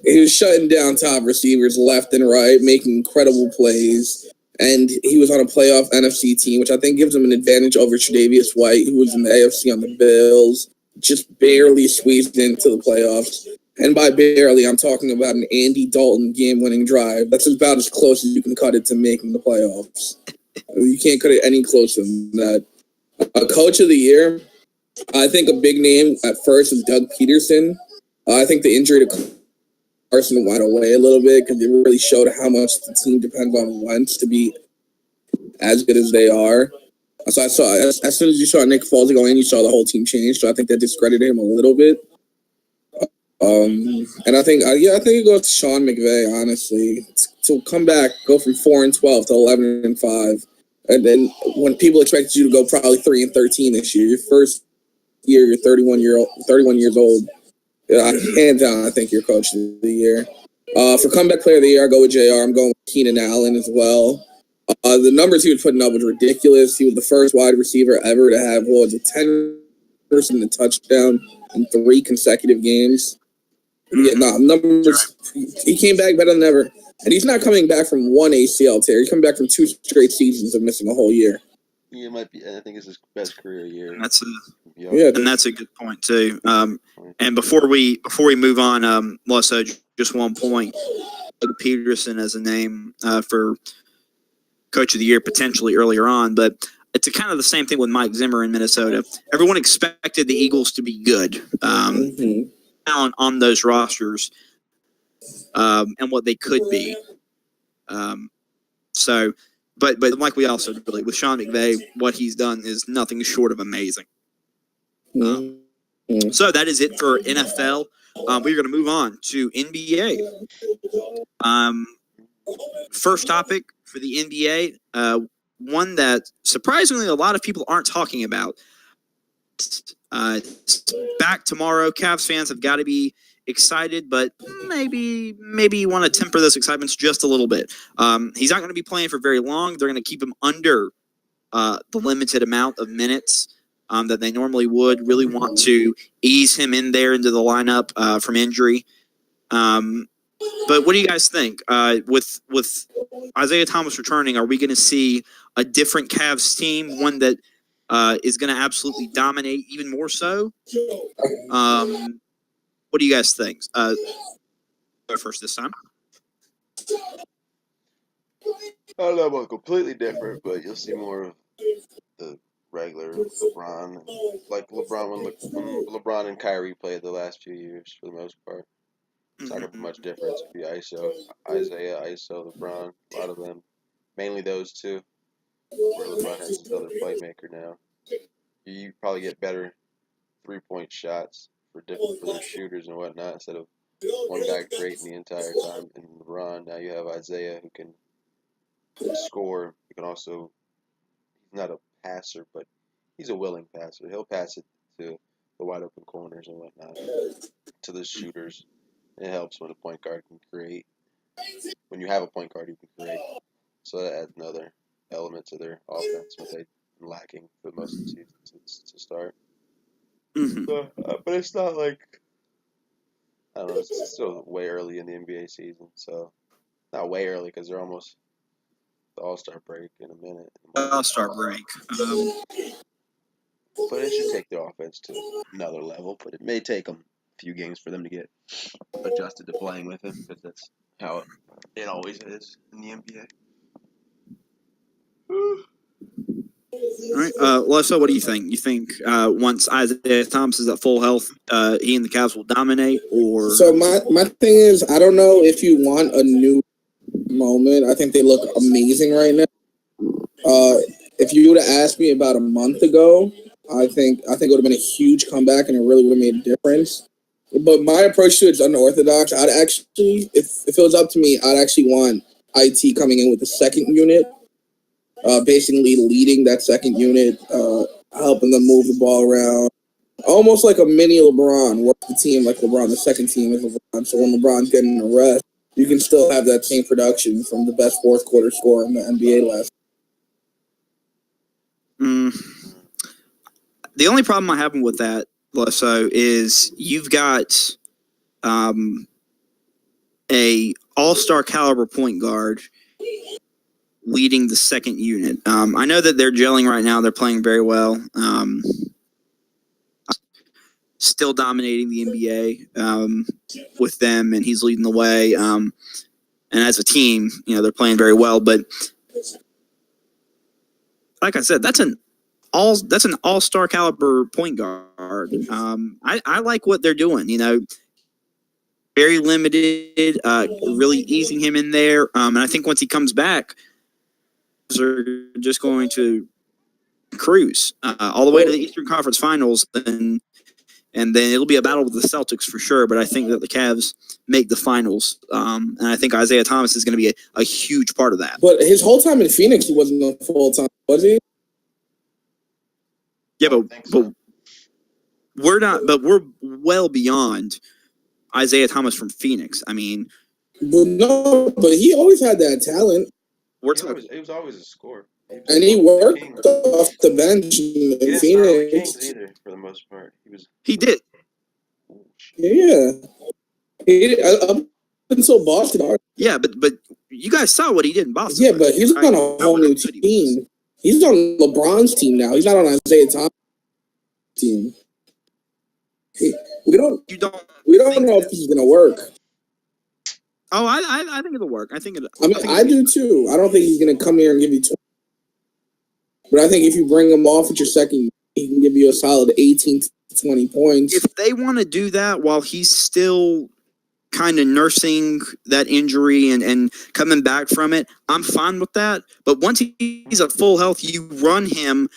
Speaker 3: He was shutting down top receivers left and right, making incredible plays. And he was on a playoff NFC team, which I think gives him an advantage over Tre'Davious White, who was in the AFC on the Bills, just barely squeezed into the playoffs. And by barely, I'm talking about an Andy Dalton game-winning drive. That's about as close as you can cut it to making the playoffs. You can't cut it any closer than that. Coach of the year, I think a big name at first is Doug Peterson. I think the injury to Carson went away a little bit because it really showed how much the team depends on Wentz to be as good as they are. So I saw as soon as you saw Nick Foles go in, you saw the whole team change. So I think that discredited him a little bit. And I think it goes to Sean McVay, honestly, to come back, go from 4-12 to 11-5, and then when people expected you to go probably 3-13 this year, your first year, you're 31 years old. Hands down, I think you're coach of the year. For comeback player of the year, I go with JR. I'm going with Keenan Allen as well. The numbers he was putting up was ridiculous. He was the first wide receiver ever to have 10 person to touchdown in 3 consecutive games. Yeah, numbers. He came back better than ever, and he's not coming back from 1 ACL tear. He's coming back from 2 straight seasons of missing a whole year.
Speaker 1: Yeah, it might be. I think it's his best career year.
Speaker 2: And that's a good point too. And before we move on, Loso, just one point. Doug Peterson as a name for coach of the year potentially earlier on, but it's kind of the same thing with Mike Zimmer in Minnesota. Everyone expected the Eagles to be good on those rosters and what they could be. But like we also really with Sean McVay, what he's done is nothing short of amazing. So that is it for NFL. We're going to move on to NBA. First topic for the NBA, one that surprisingly a lot of people aren't talking about. Back tomorrow. Cavs fans have got to be excited, but maybe you want to temper those excitements just a little bit. He's not going to be playing for very long. They're going to keep him under the limited amount of minutes that they normally would. Really want to ease him in there into the lineup from injury. But what do you guys think? With Isaiah Thomas returning, are we going to see a different Cavs team, one that is going to absolutely dominate even more so? What do you guys think? Go first this time.
Speaker 1: I don't know about completely different, but you'll see more of the regular LeBron, like LeBron when LeBron and Kyrie played the last few years for the most part. It's not gonna be much difference. It'll be Isaiah, ISO, LeBron, a lot of them, mainly those two. Where LeBron has his other playmaker now. You probably get better 3-point shots for their shooters and whatnot instead of one guy creating the entire time. And LeBron, now you have Isaiah who can score. He can also, he's not a passer, but he's a willing passer. He'll pass it to the wide open corners and whatnot, to the shooters. It helps when a point guard can create. When you have a point guard who can create. So that adds another element to their offense, what they've been lacking for most of the season to start. So, but it's not like, I don't know, it's still way early in the NBA season. So, not way early because they're almost the All-Star break in a minute.
Speaker 2: All-Star break.
Speaker 1: But it should take their offense to another level. But it may take them a few games for them to get adjusted to playing with him because that's how it always is in the NBA.
Speaker 2: All right, Loso, what do you think? You think once Isaiah Thomas is at full health, he and the Cavs will dominate, or?
Speaker 3: So my thing is, I don't know if you want a new moment. I think they look amazing right now. If you would have asked me about a month ago, I think it would have been a huge comeback and it really would have made a difference. But my approach to it is unorthodox. I'd actually, if it was up to me, I'd actually want IT coming in with the second unit, basically leading that second unit, helping them move the ball around. Almost like a mini LeBron, work the team like LeBron. The second team is LeBron. So when LeBron's getting a rest, you can still have that same production from the best fourth quarter scorer in the NBA last.
Speaker 2: The only problem I have with that, Loso, is you've got a all-star caliber point guard leading the second unit. I know that they're gelling right now. They're playing very well. Still dominating the NBA with them, and he's leading the way. And as a team, they're playing very well. But like I said, that's an all-star caliber point guard. I like what they're doing. Very limited, really easing him in there. And I think once he comes back, they're just going to cruise all the way to the Eastern Conference Finals, and then it'll be a battle with the Celtics for sure. But I think that the Cavs make the finals, and I think Isaiah Thomas is going to be a huge part of that.
Speaker 3: But his whole time in Phoenix, he wasn't on full time, was he?
Speaker 2: Yeah, but we're not. But we're well beyond Isaiah Thomas from Phoenix. I mean,
Speaker 3: but he always had that talent.
Speaker 1: He was always a scorer.
Speaker 3: He worked off the bench in Phoenix.
Speaker 1: Kings either, for the most part.
Speaker 2: He did.
Speaker 3: Yeah. He did, up until Boston.
Speaker 2: Yeah, but you guys saw what he did in Boston.
Speaker 3: Yeah, but he's on a whole new team. He's on LeBron's team now. He's not on Isaiah Thomas' team. We don't know if this is gonna work.
Speaker 2: Oh, I think it'll work. I think it.
Speaker 3: I mean,
Speaker 2: think
Speaker 3: I do too. I don't think he's going to come here and give you 20. But I think if you bring him off at your second year, he can give you a solid 18 to 20 points.
Speaker 2: If they want to do that while he's still kind of nursing that injury and coming back from it, I'm fine with that. But once he's at full health, you run him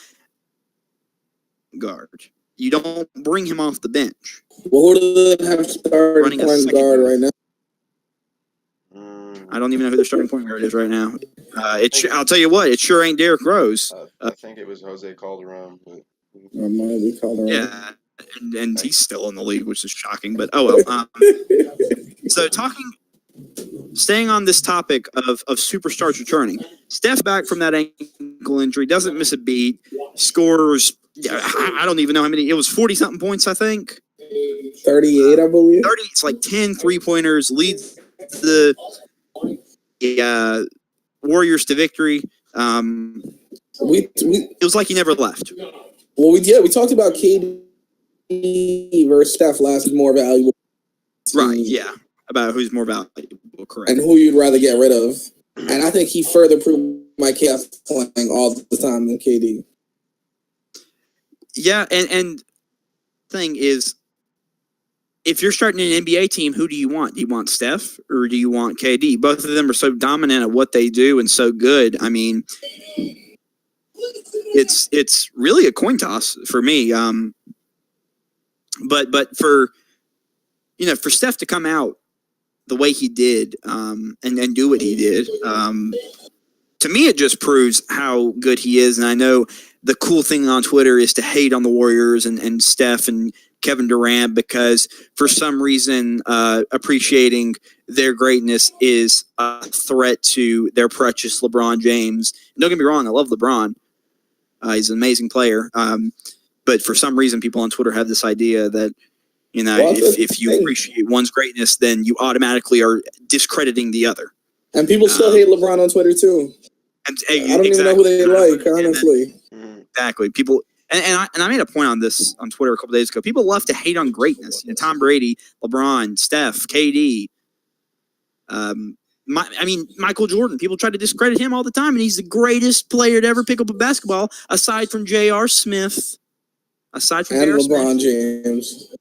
Speaker 2: guard. You don't bring him off the bench.
Speaker 3: Well, who do they have starting
Speaker 2: Running a
Speaker 3: point
Speaker 2: second
Speaker 3: guard
Speaker 2: year.
Speaker 3: right now?
Speaker 2: I don't even know who their starting point guard is right now. I'll tell you what, it sure ain't Derrick Rose.
Speaker 1: I think it was Jose Calderon. But...
Speaker 3: Might be Calderon.
Speaker 2: Yeah, and he's still in the league, which is shocking. But oh well. So staying on this topic of superstars returning, Steph back from that ankle injury, doesn't miss a beat, scores. I don't even know how many. It was 40-something points, I think.
Speaker 3: 38, I believe.
Speaker 2: 30. It's like 10 3-pointers, leads the Warriors to victory. It was like he never left.
Speaker 3: Well, we talked about KD versus Steph last is more valuable.
Speaker 2: Right, yeah. About who's more valuable, correct.
Speaker 3: And who you'd rather get rid of. And I think he further proved my KF playing all the time than KD.
Speaker 2: Yeah, and thing is, if you're starting an NBA team, who do you want? Do you want Steph or do you want KD? Both of them are so dominant at what they do and so good. I mean, it's really a coin toss for me. But for Steph to come out the way he did and do what he did, to me it just proves how good he is. And I know the cool thing on Twitter is to hate on the Warriors and Steph and Kevin Durant because for some reason appreciating their greatness is a threat to their precious LeBron James. And don't get me wrong, I love LeBron. He's an amazing player. But for some reason, people on Twitter have this idea that, if you appreciate one's greatness, then you automatically are discrediting the other.
Speaker 3: And people still hate LeBron on Twitter, too.
Speaker 2: And,
Speaker 3: I don't even know who they like, honestly.
Speaker 2: Exactly. People, and I made a point on this on Twitter a couple days ago. People love to hate on greatness. Tom Brady, LeBron, Steph, KD. Michael Jordan. People try to discredit him all the time, and he's the greatest player to ever pick up a basketball, aside from J.R. Smith. And
Speaker 3: LeBron James.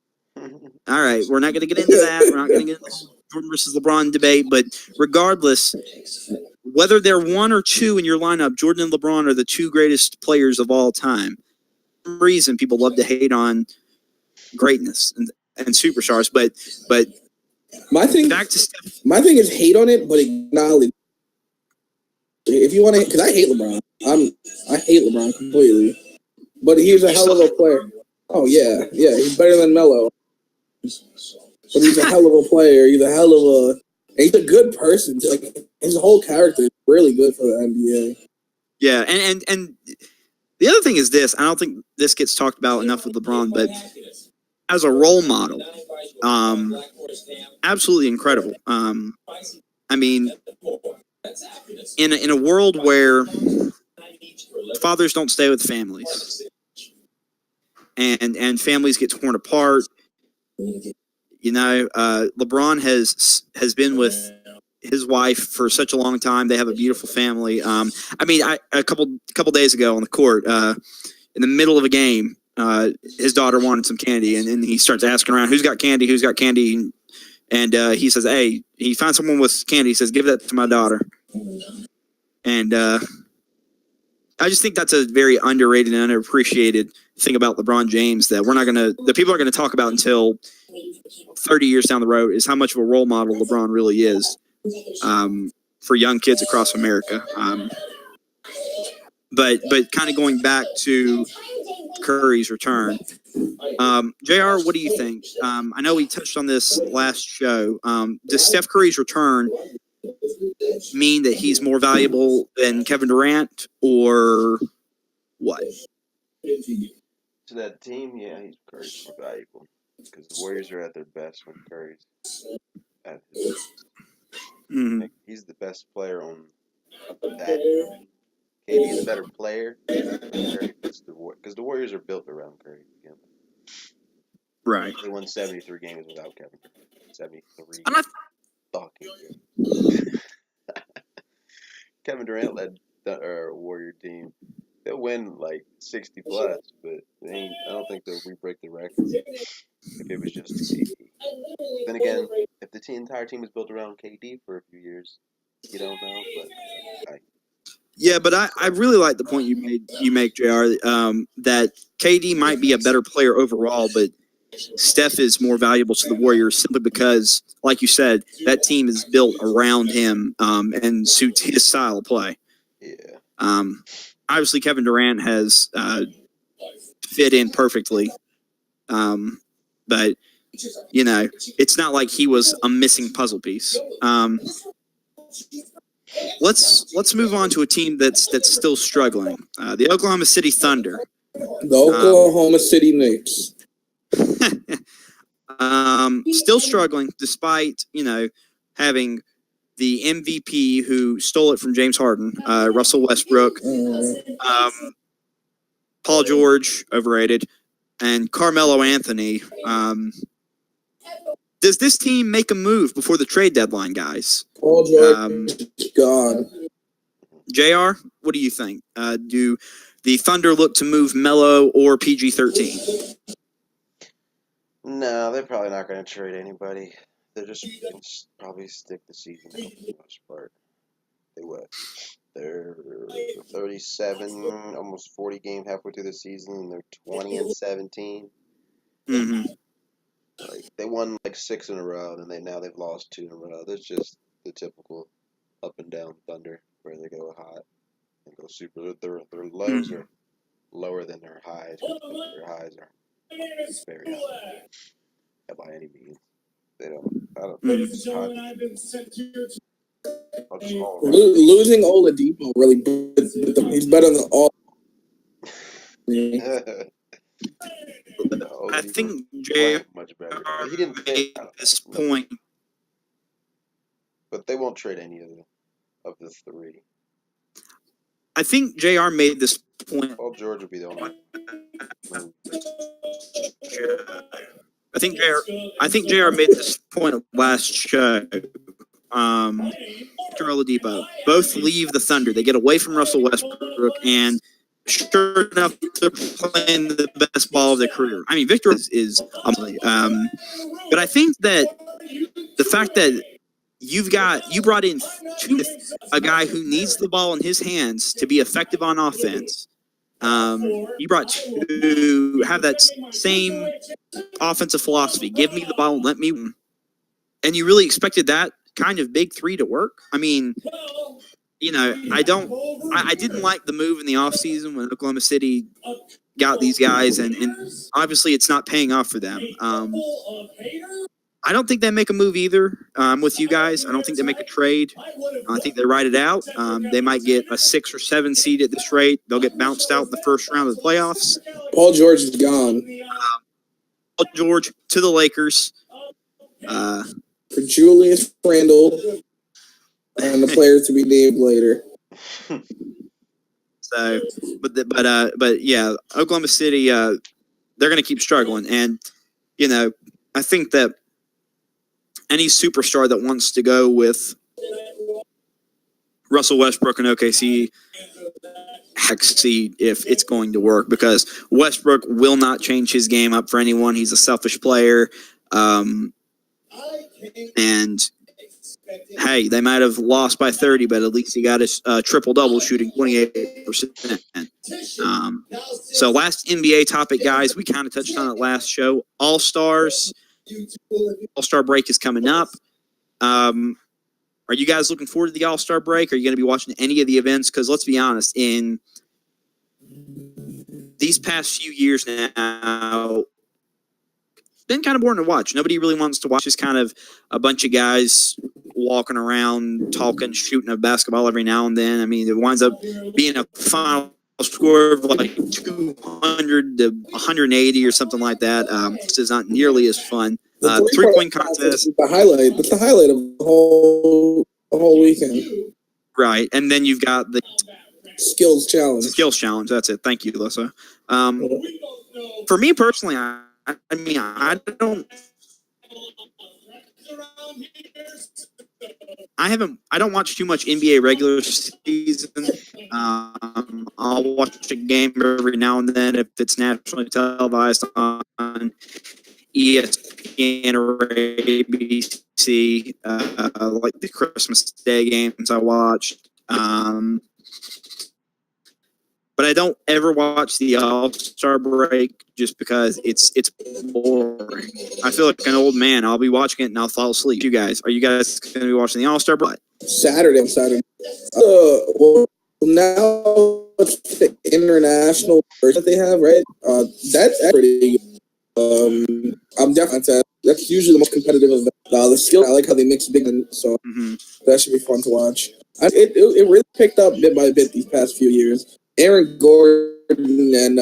Speaker 2: All right, we're not going to get into that. We're not going to get into the Jordan versus LeBron debate, but regardless, whether they're one or two in your lineup, Jordan and LeBron are the two greatest players of all time. For some reason, people love to hate on greatness and superstars, but
Speaker 3: my thing is hate on it, but acknowledge. If you want to, because I hate LeBron. I hate LeBron completely, but he's a hell of a player. Oh yeah, he's better than Melo. But he's a hell of a player. He's a good person. Like his whole character is really good for the NBA.
Speaker 2: Yeah, and the other thing is this. I don't think this gets talked about enough with LeBron, but as a role model, absolutely incredible. I mean, in a world where fathers don't stay with families, and families get torn apart. LeBron has been with his wife for such a long time. They have a beautiful family. A couple days ago on the court, in the middle of a game, his daughter wanted some candy, and he starts asking around, who's got candy, and he says, hey, he found someone with candy. He says, give that to my daughter. And I just think that's a very underrated and underappreciated thing about LeBron James that the people are going to talk about until 30 years down the road is how much of a role model LeBron really is for young kids across America. But kind of going back to Curry's return, JR, what do you think? I know we touched on this last show. Does Steph Curry's return mean that he's more valuable than Kevin Durant, or what?
Speaker 1: To that team, yeah, Curry's more valuable because the Warriors are at their best when Curry's at his best.
Speaker 2: Mm-hmm.
Speaker 1: Like, he's the best player on that team. KD is a better player, but Curry fits because the Warriors are built around Curry again.
Speaker 2: Right.
Speaker 1: They won 73 games without Kevin. 73.
Speaker 2: And
Speaker 1: fucking good. Kevin Durant led the Warrior team. They'll win like 60 plus, but they ain't, I don't think they'll re-break the record if it was just KD. Then again, if the entire team was built around KD for a few years, you don't know. But I,
Speaker 2: Yeah, but I really like the point you make, JR, that KD might be a better player overall, but Steph is more valuable to the Warriors simply because, like you said, that team is built around him and suits his style of play.
Speaker 1: yeah,
Speaker 2: Obviously, Kevin Durant has fit in perfectly, but it's not like he was a missing puzzle piece. Let's move on to a team that's still struggling. The Oklahoma City Thunder.
Speaker 3: The Oklahoma City Knicks.
Speaker 2: Still struggling despite having the MVP who stole it from James Harden, Russell Westbrook, Paul George overrated, and Carmelo Anthony. Does this team make a move before the trade deadline, guys?
Speaker 3: Paul George gone.
Speaker 2: JR, what do you think? Do the Thunder look to move Melo or PG-13?
Speaker 1: no, they're probably not going to trade anybody. They're just going to probably stick the season out for the most part. They would. They're 37, almost 40 games halfway through the season, and they're 20-17.
Speaker 2: Mm-hmm.
Speaker 1: Like they won like 6 in a row, and now they've lost 2 in a row. That's just the typical up and down Thunder where they go hot and go super. Their lows are lower than their highs. Their highs are very high by any means. They don't. I don't think it's hot. I'll just call them
Speaker 3: Losing Oladipo really, he's better than all.
Speaker 2: I think JR
Speaker 1: much better. He didn't play
Speaker 2: at this point.
Speaker 1: But they won't trade any of the three.
Speaker 2: I think JR made this point.
Speaker 1: Paul George would be the only.
Speaker 2: I think JR made this point last show. Victor Oladipo both leave the Thunder. They get away from Russell Westbrook, and sure enough, they're playing the best ball of their career. I mean, Victor is but I think that the fact that you brought in a guy who needs the ball in his hands to be effective on offense. You brought to have that same offensive philosophy. Give me the ball and let me win. And you really expected that kind of big three to work? I mean, I didn't like the move in the offseason when Oklahoma City got these guys, and obviously it's not paying off for them. I don't think they make a move either with you guys. I don't think they make a trade. I think they ride it out. They might get a 6 or 7 seed at this rate. They'll get bounced out in the first round of the playoffs.
Speaker 3: Paul George is gone.
Speaker 2: Paul George to the Lakers.
Speaker 3: For Julius Randle and the players to be named later.
Speaker 2: So, but yeah, Oklahoma City, they're going to keep struggling, and I think that any superstar that wants to go with Russell Westbrook and OKC see if it's going to work, because Westbrook will not change his game up for anyone. He's a selfish player. And hey, they might have lost by 30, but at least he got his triple-double, shooting 28%. So last NBA topic, guys, we kind of touched on it last show. All-Stars. All-Star break is coming up. Are you guys looking forward to the All-Star break? Are you going to be watching any of the events? Because let's be honest, in these past few years now, it's been kind of boring to watch. Nobody really wants to watch. Just kind of a bunch of guys walking around, talking, shooting a basketball every now and then. I mean, it winds up being a final score of like 200 to 180 or something like that. This is not nearly as fun. Three-point contest.
Speaker 3: The highlight. That's the highlight of the whole weekend.
Speaker 2: Right, and then you've got the
Speaker 3: skills challenge.
Speaker 2: That's it. Thank you, Loso. For me personally, I mean, I don't. I don't watch too much NBA regular season. I'll watch a game every now and then if it's nationally televised on ESPN or ABC, like the Christmas Day games I watched. But I don't ever watch the All-Star break just because it's boring. I feel like an old man. I'll be watching it and I'll fall asleep. You guys, are you guys going to be watching the All-Star break?
Speaker 3: Saturday. Well, now it's the international version that they have, right? That's pretty good. I'm definitely that's usually the most competitive event. The skill, I like how they mix big, and so that should be fun to watch. It really picked up bit by bit these past few years. Aaron Gordon and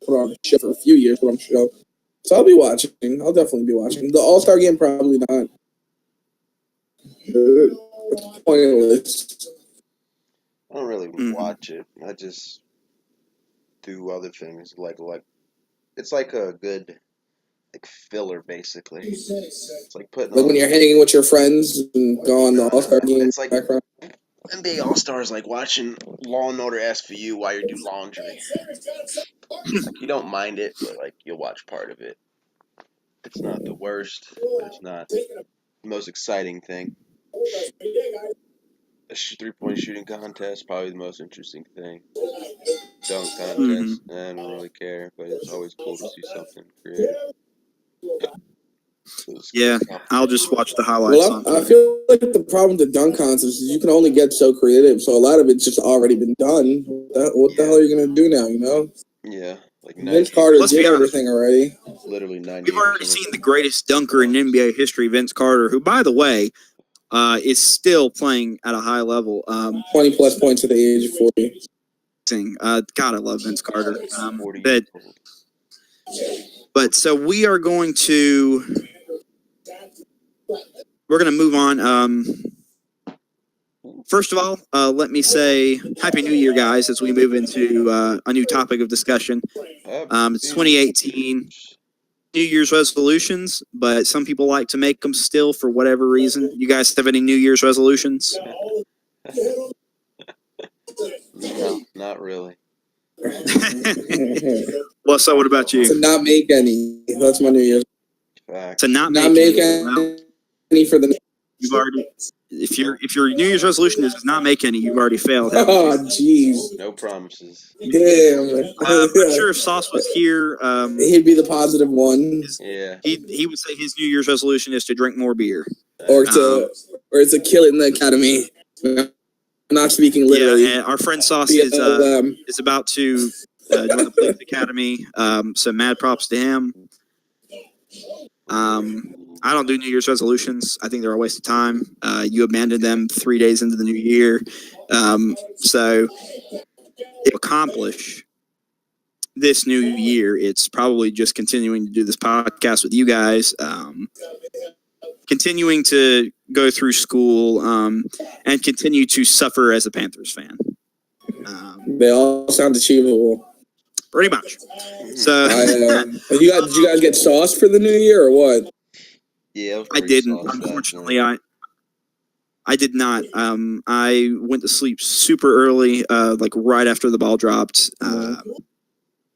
Speaker 3: put on a show for a few years, but I'm sure. So I'll be watching. I'll definitely be watching. The All-Star game, probably not. Pointless.
Speaker 1: I don't really watch it. I just do other things like it's like a good filler basically. It's like putting
Speaker 3: Like
Speaker 1: on
Speaker 3: when you're hanging with your friends and go on the All-Star game.
Speaker 1: It's like
Speaker 3: background.
Speaker 1: NBA All-Star is like watching Law and Order SVU while you do laundry. Like you don't mind it, but like you'll watch part of it. It's not the worst, but it's not the most exciting thing. A 3-point shooting contest, probably the most interesting thing. Dunk contest, I don't really care, but it's always cool to see something creative.
Speaker 2: Yeah, I'll just watch the highlights.
Speaker 3: Well, I feel like the problem with the dunk contest is you can only get so creative, so a lot of it's just already been done. What the hell are you gonna do now? You know?
Speaker 1: Yeah, like
Speaker 3: Vince Carter did everything already.
Speaker 1: Literally 90%.
Speaker 2: We've already seen the greatest dunker in NBA history, Vince Carter, who, by the way, is still playing at a high level.
Speaker 3: 20 plus points at the age of 40.
Speaker 2: God, I love Vince Carter. But so we're going to move on. First of all, let me say Happy New Year, guys, as we move into a new topic of discussion. It's 2018. New Year's resolutions, but some people like to make them still for whatever reason. You guys have any New Year's resolutions?
Speaker 1: No, not really.
Speaker 2: Well, so what about you?
Speaker 3: To not make any. That's my New Year's.
Speaker 2: To not
Speaker 3: make any for the.
Speaker 2: You've already. If your New Year's resolution is to not make any, you've already failed.
Speaker 3: Oh, jeez.
Speaker 1: No promises.
Speaker 3: Damn.
Speaker 2: I'm sure if Sauce was here,
Speaker 3: he'd be the positive one.
Speaker 1: Yeah.
Speaker 2: He would say his New Year's resolution is to drink more beer,
Speaker 3: or to kill it in the academy. I'm not speaking literally.
Speaker 2: Yeah, and our friend Sauce is about to join the police academy. So mad props to him. I don't do New Year's resolutions. I think they're a waste of time. You abandoned them 3 days into the new year. So to accomplish this new year, it's probably just continuing to do this podcast with you guys, continuing to go through school, and continue to suffer as a Panthers fan.
Speaker 3: They all sound achievable.
Speaker 2: Pretty much. So,
Speaker 3: did you guys get sauce for the new year or what?
Speaker 1: Yeah,
Speaker 2: I didn't. Unfortunately, I did not. I went to sleep super early, like right after the ball dropped. I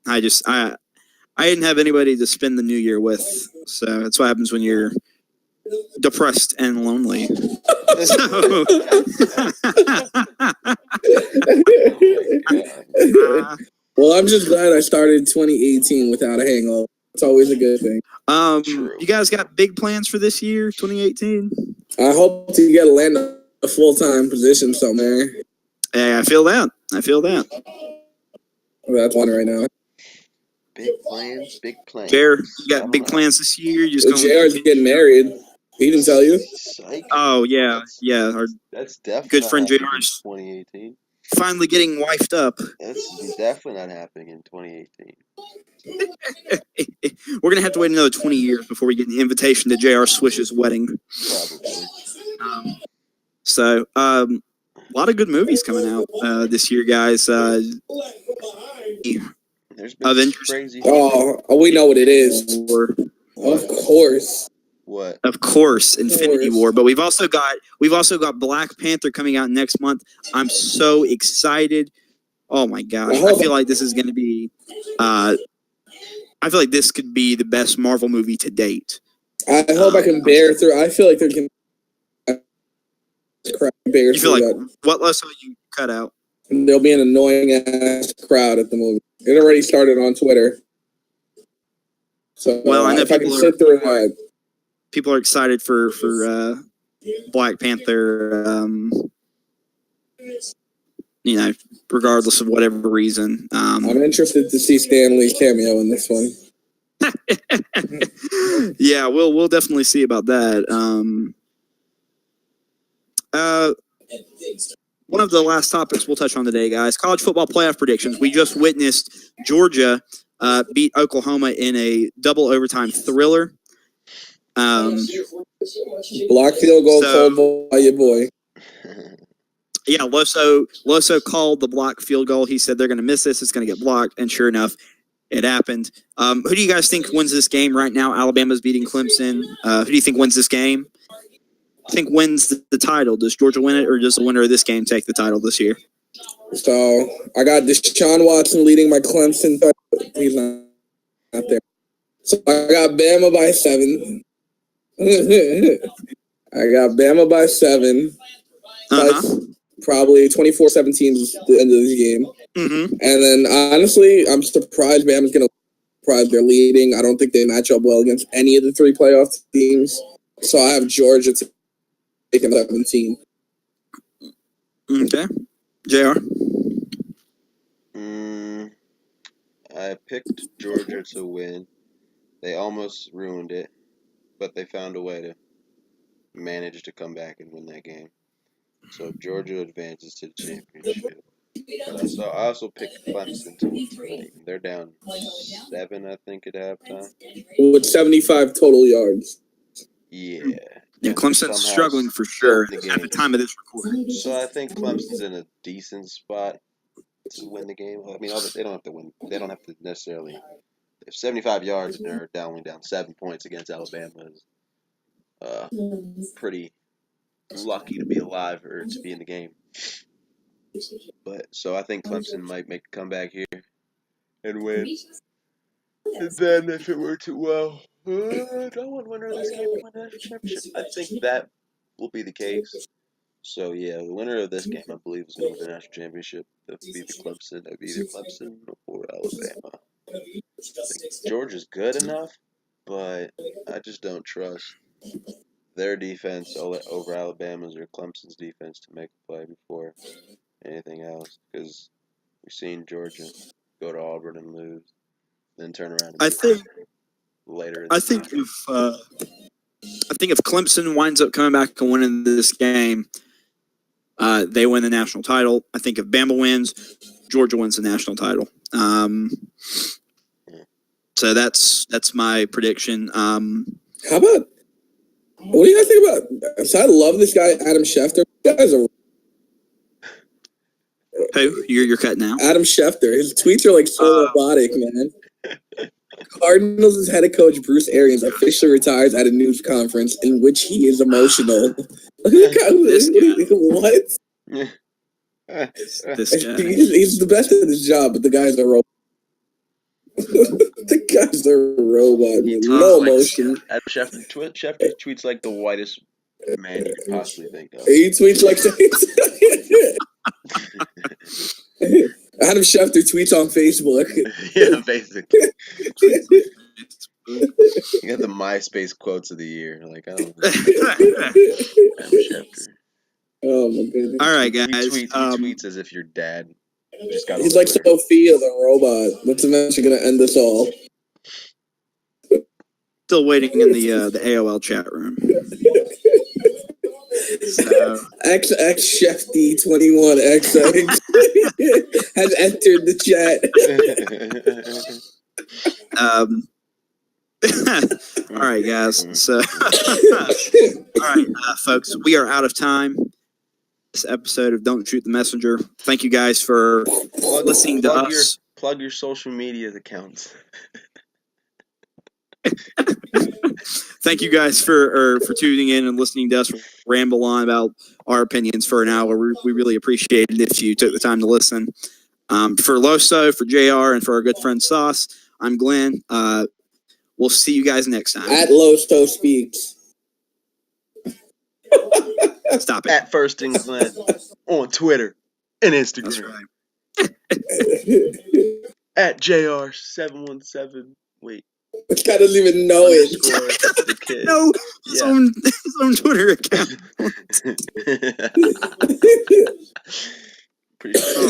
Speaker 2: didn't have anybody to spend the new year with. So that's what happens when you're depressed and lonely.
Speaker 3: Well, I'm just glad I started 2018 without a hangover. It's always a good thing.
Speaker 2: You guys got big plans for this year, 2018?
Speaker 3: I hope to get a full-time position somewhere.
Speaker 2: Hey, I feel that.
Speaker 3: That's one right now.
Speaker 1: Big plans.
Speaker 2: JR, you got big plans this year?
Speaker 3: JR's getting married. He didn't tell you?
Speaker 1: Psych.
Speaker 2: Oh, yeah.
Speaker 1: That's definitely
Speaker 2: good friend JR's
Speaker 1: 2018.
Speaker 2: Finally getting wifed up.
Speaker 1: That's definitely not happening in 2018.
Speaker 2: We're going to have to wait another 20 years before we get the invitation to JR Swish's wedding.
Speaker 1: Probably.
Speaker 2: So, a lot of good movies coming out this year, guys.
Speaker 1: There's been
Speaker 2: Avengers.
Speaker 1: crazy.
Speaker 3: Oh, we know what it is. Of course.
Speaker 1: What?
Speaker 2: Of course, Infinity War. But we've also got Black Panther coming out next month. I'm so excited. Oh my gosh. I feel like this is going to be I feel like this could be the best Marvel movie to date.
Speaker 3: I hope I can bear through. I feel like there can bear
Speaker 2: You feel
Speaker 3: through
Speaker 2: like
Speaker 3: that.
Speaker 2: what lesson you cut out?
Speaker 3: There'll be an annoying ass crowd at the movie. It already started on Twitter. So
Speaker 2: Well, I know
Speaker 3: if I can sit through that.
Speaker 2: People are excited for Black Panther. You know, regardless of whatever reason.
Speaker 3: I'm interested to see Stan Lee's cameo in this one.
Speaker 2: Yeah, we'll definitely see about that. One of the last topics we'll touch on today, guys, college football playoff predictions. We just witnessed Georgia beat Oklahoma in a double overtime thriller.
Speaker 3: Block field goal called by your boy.
Speaker 2: Yeah, Loso called the block field goal. He said they're going to miss this. It's going to get blocked, and sure enough, it happened. Who do you guys think wins this game right now? Alabama's beating Clemson. Who do you think wins this game? I think wins the title. Does Georgia win it, or does the winner of this game take the title this year?
Speaker 3: So I got Deshaun Watson leading my Clemson. He's not there. So I got Bama by 7. I got Bama by 7. Probably 24-17 is the end of this game.
Speaker 2: Mm-hmm.
Speaker 3: And then, honestly, I'm surprised Bama's going to surprise their leading. I don't think they match up well against any of the 3 playoff teams. So I have Georgia taking 17.
Speaker 2: Okay. JR?
Speaker 1: I picked Georgia to win. They almost ruined it, but they found a way to manage to come back and win that game. So Georgia advances to the championship. So I also picked Clemson to win tonight. They're down 7, I think, at halftime.
Speaker 3: With 75 total yards.
Speaker 1: Yeah.
Speaker 2: Yeah, Clemson's struggling for sure at the time of this recording.
Speaker 1: So I think Clemson's in a decent spot to win the game. I mean, they don't have to win. They don't have to necessarily. They have 75 yards and they're only down 7 points against Alabama. Pretty lucky to be alive or to be in the game. But so I think Clemson might make a comeback here and win. And then if it were to do I want winner of this game to win the national championship? I think that will be the case. So yeah, the winner of this game, I believe, is going to win the national championship. That would be the Clemson. That would be either Clemson or Alabama. I think Georgia's good enough, but I just don't trust their defense over Alabama's or Clemson's defense to make a play before anything else. Because we've seen Georgia go to Auburn and lose, then turn around. And later.
Speaker 2: I think if Clemson winds up coming back and winning this game, they win the national title. I think if Bama wins, Georgia wins the national title. So that's my prediction.
Speaker 3: How about? What do you guys think about? So I love this guy, Adam Schefter. This guy's a
Speaker 2: Who? You're cutting out?
Speaker 3: Adam Schefter. His tweets are like so robotic, man. Cardinals' head coach Bruce Arians officially retires at a news conference in which he is emotional. What?
Speaker 2: This guy.
Speaker 3: He's the best at his job, but the guy's a robot. The guy's a robot. No emotion.
Speaker 1: Schefter tweets like the whitest man you could possibly think of.
Speaker 3: He tweets like Adam Schefter tweets on Facebook.
Speaker 1: Yeah, basically. You got the MySpace quotes of the year. Like, I don't know. Adam Schefter.
Speaker 3: Oh my goodness.
Speaker 2: All right, guys.
Speaker 1: He tweets as if your dad just got.
Speaker 3: He's like Sophia the robot. That's eventually gonna end us all.
Speaker 2: Still waiting in the AOL chat room. So.
Speaker 3: XX Shefty 21XX has entered the chat.
Speaker 2: All right, guys. So, all right, folks, we are out of time. This episode of Don't Shoot the Messenger. Thank you guys for listening to us.
Speaker 1: Plug your social media accounts.
Speaker 2: thank you guys for tuning in and listening to us ramble on about our opinions for an hour. We really appreciate it if you took the time to listen. For Loso, for JR, and for our good friend Sauce, I'm Glenn. We'll see you guys next time.
Speaker 3: At Loso Speaks.
Speaker 2: Stop it.
Speaker 1: At First in Glenn on Twitter and Instagram.
Speaker 2: That's right.
Speaker 1: At JR717. Wait.
Speaker 3: This guy doesn't even know it.
Speaker 1: Underscore the kid.
Speaker 2: No,
Speaker 1: Yeah.
Speaker 2: his own Twitter account.
Speaker 1: Pretty sure.